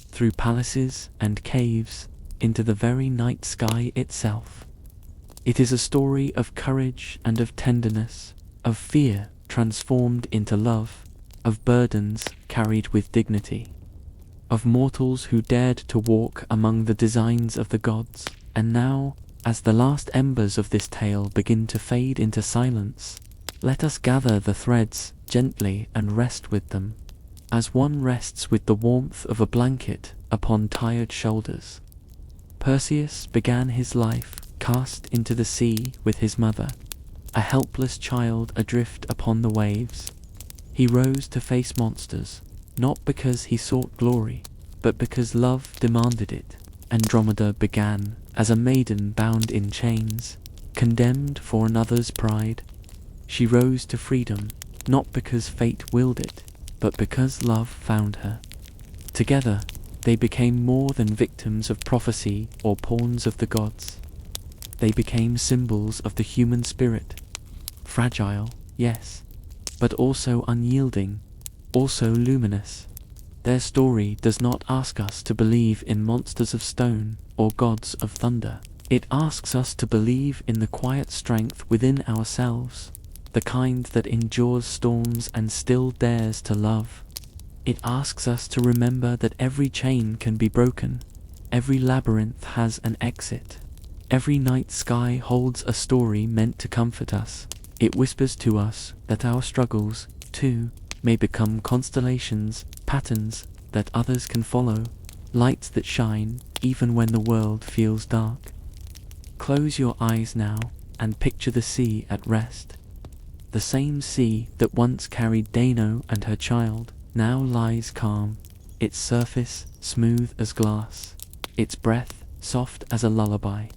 through palaces and caves, into the very night sky itself. It is a story of courage and of tenderness, of fear transformed into love, of burdens carried with dignity, of mortals who dared to walk among the designs of the gods. And now, as the last embers of this tale begin to fade into silence, let us gather the threads gently and rest with them, as one rests with the warmth of a blanket upon tired shoulders. Perseus began his life cast into the sea with his mother, a helpless child adrift upon the waves. He rose to face monsters, not because he sought glory, but because love demanded it. Andromeda began as a maiden bound in chains, condemned for another's pride. She rose to freedom, not because fate willed it, but because love found her. Together, they became more than victims of prophecy or pawns of the gods. They became symbols of the human spirit, fragile, yes, but also unyielding, also luminous. Their story does not ask us to believe in monsters of stone or gods of thunder. It asks us to believe in the quiet strength within ourselves, the kind that endures storms and still dares to love. It asks us to remember that every chain can be broken, every labyrinth has an exit, every night sky holds a story meant to comfort us. It whispers to us that our struggles, too, may become constellations, patterns that others can follow, lights that shine even when the world feels dark. Close your eyes now and picture the sea at rest. The same sea that once carried Dano and her child now lies calm, its surface smooth as glass, its breath soft as a lullaby.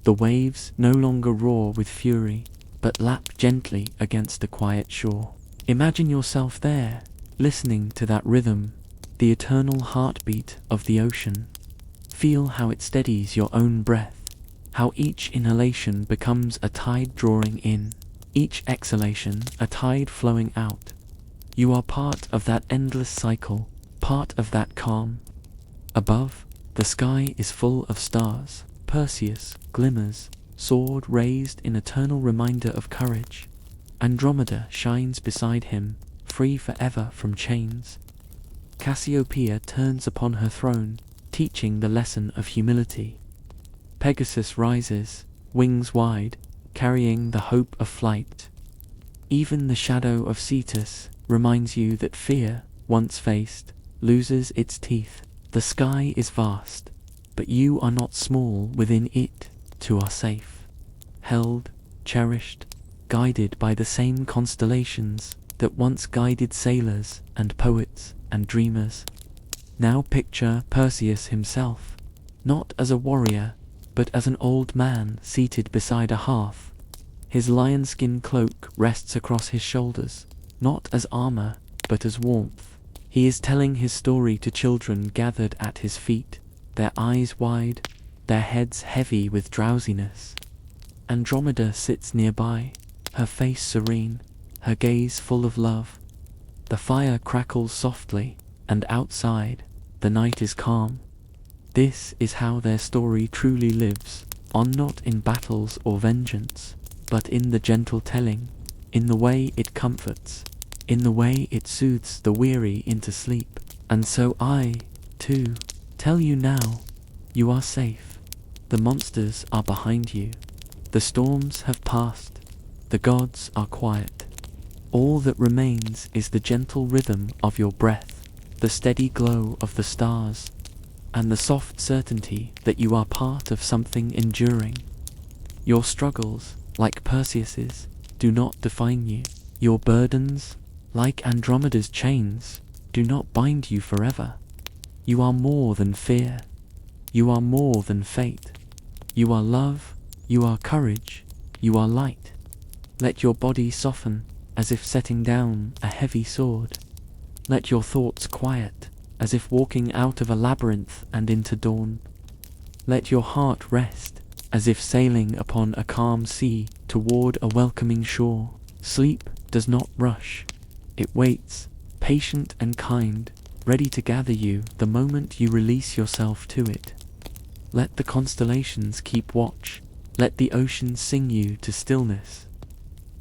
The waves no longer roar with fury, but lap gently against the quiet shore. Imagine yourself there, listening to that rhythm, the eternal heartbeat of the ocean. Feel how it steadies your own breath, how each inhalation becomes a tide drawing in, each exhalation a tide flowing out. You are part of that endless cycle, part of that calm. Above, the sky is full of stars. Perseus glimmers, sword raised in eternal reminder of courage. Andromeda shines beside him, free forever from chains. Cassiopeia turns upon her throne, teaching the lesson of humility. Pegasus rises, wings wide, carrying the hope of flight. Even the shadow of Cetus reminds you that fear, once faced, loses its teeth. The sky is vast, but you are not small within it. Two are safe, held, cherished, guided by the same constellations that once guided sailors and poets and dreamers. Now picture Perseus himself, not as a warrior, but as an old man seated beside a hearth. His lion-skin cloak rests across his shoulders, not as armor, but as warmth. He is telling his story to children gathered at his feet, their eyes wide, their heads heavy with drowsiness. Andromeda sits nearby, her face serene, her gaze full of love. The fire crackles softly, and outside, the night is calm. This is how their story truly lives, on not in battles or vengeance, but in the gentle telling, in the way it comforts, in the way it soothes the weary into sleep. And so I, too, tell you now, you are safe. The monsters are behind you. The storms have passed. The gods are quiet. All that remains is the gentle rhythm of your breath, the steady glow of the stars, and the soft certainty that you are part of something enduring. Your struggles, like Perseus's, do not define you. Your burdens, like Andromeda's chains, do not bind you forever. You are more than fear. You are more than fate. You are love. You are courage. You are light. Let your body soften, as if setting down a heavy sword. Let your thoughts quiet, as if walking out of a labyrinth and into dawn. Let your heart rest, as if sailing upon a calm sea toward a welcoming shore. Sleep does not rush. It waits, patient and kind, ready to gather you the moment you release yourself to it. Let the constellations keep watch. Let the ocean sing you to stillness.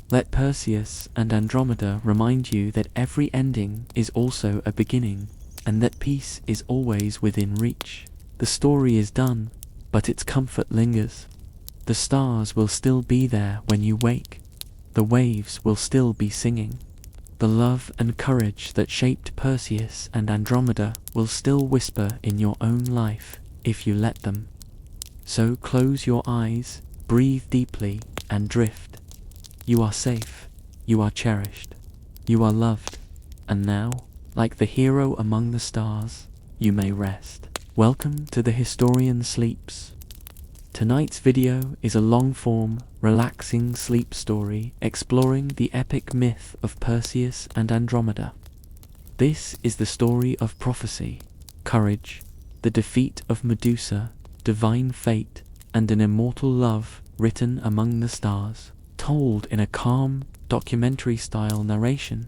Let Perseus and Andromeda remind you that every ending is also a beginning, and that peace is always within reach. The story is done, but its comfort lingers. The stars will still be there when you wake. The waves will still be singing. The love and courage that shaped Perseus and Andromeda will still whisper in your own life, if you let them. So close your eyes, breathe deeply, and drift. You are safe, you are cherished, you are loved, and now, like the hero among the stars, you may rest. Welcome to The Historian Sleeps. Tonight's video is a long-form, relaxing sleep story exploring the epic myth of Perseus and Andromeda. This is the story of prophecy, courage, the defeat of Medusa, divine fate, and an immortal love written among the stars, told in a calm, documentary-style narration.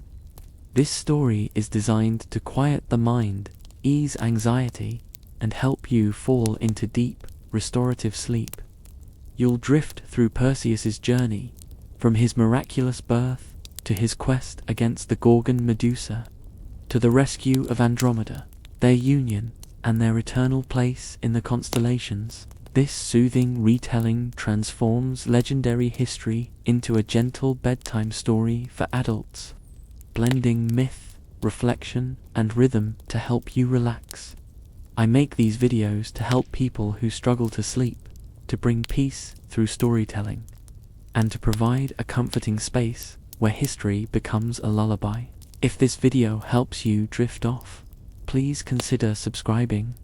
This story is designed to quiet the mind, ease anxiety, and help you fall into deep, restorative sleep. You'll drift through Perseus's journey, from his miraculous birth to his quest against the Gorgon Medusa, to the rescue of Andromeda, their union, and their eternal place in the constellations. This soothing retelling transforms legendary history into a gentle bedtime story for adults, blending myth, reflection, and rhythm to help you relax. I make these videos to help people who struggle to sleep, to bring peace through storytelling, and to provide a comforting space where history becomes a lullaby. If this video helps you drift off, please consider subscribing.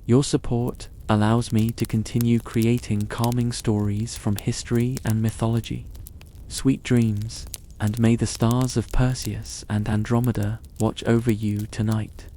Your support allows me to continue creating calming stories from history and mythology. Sweet dreams, and may the stars of Perseus and Andromeda watch over you tonight.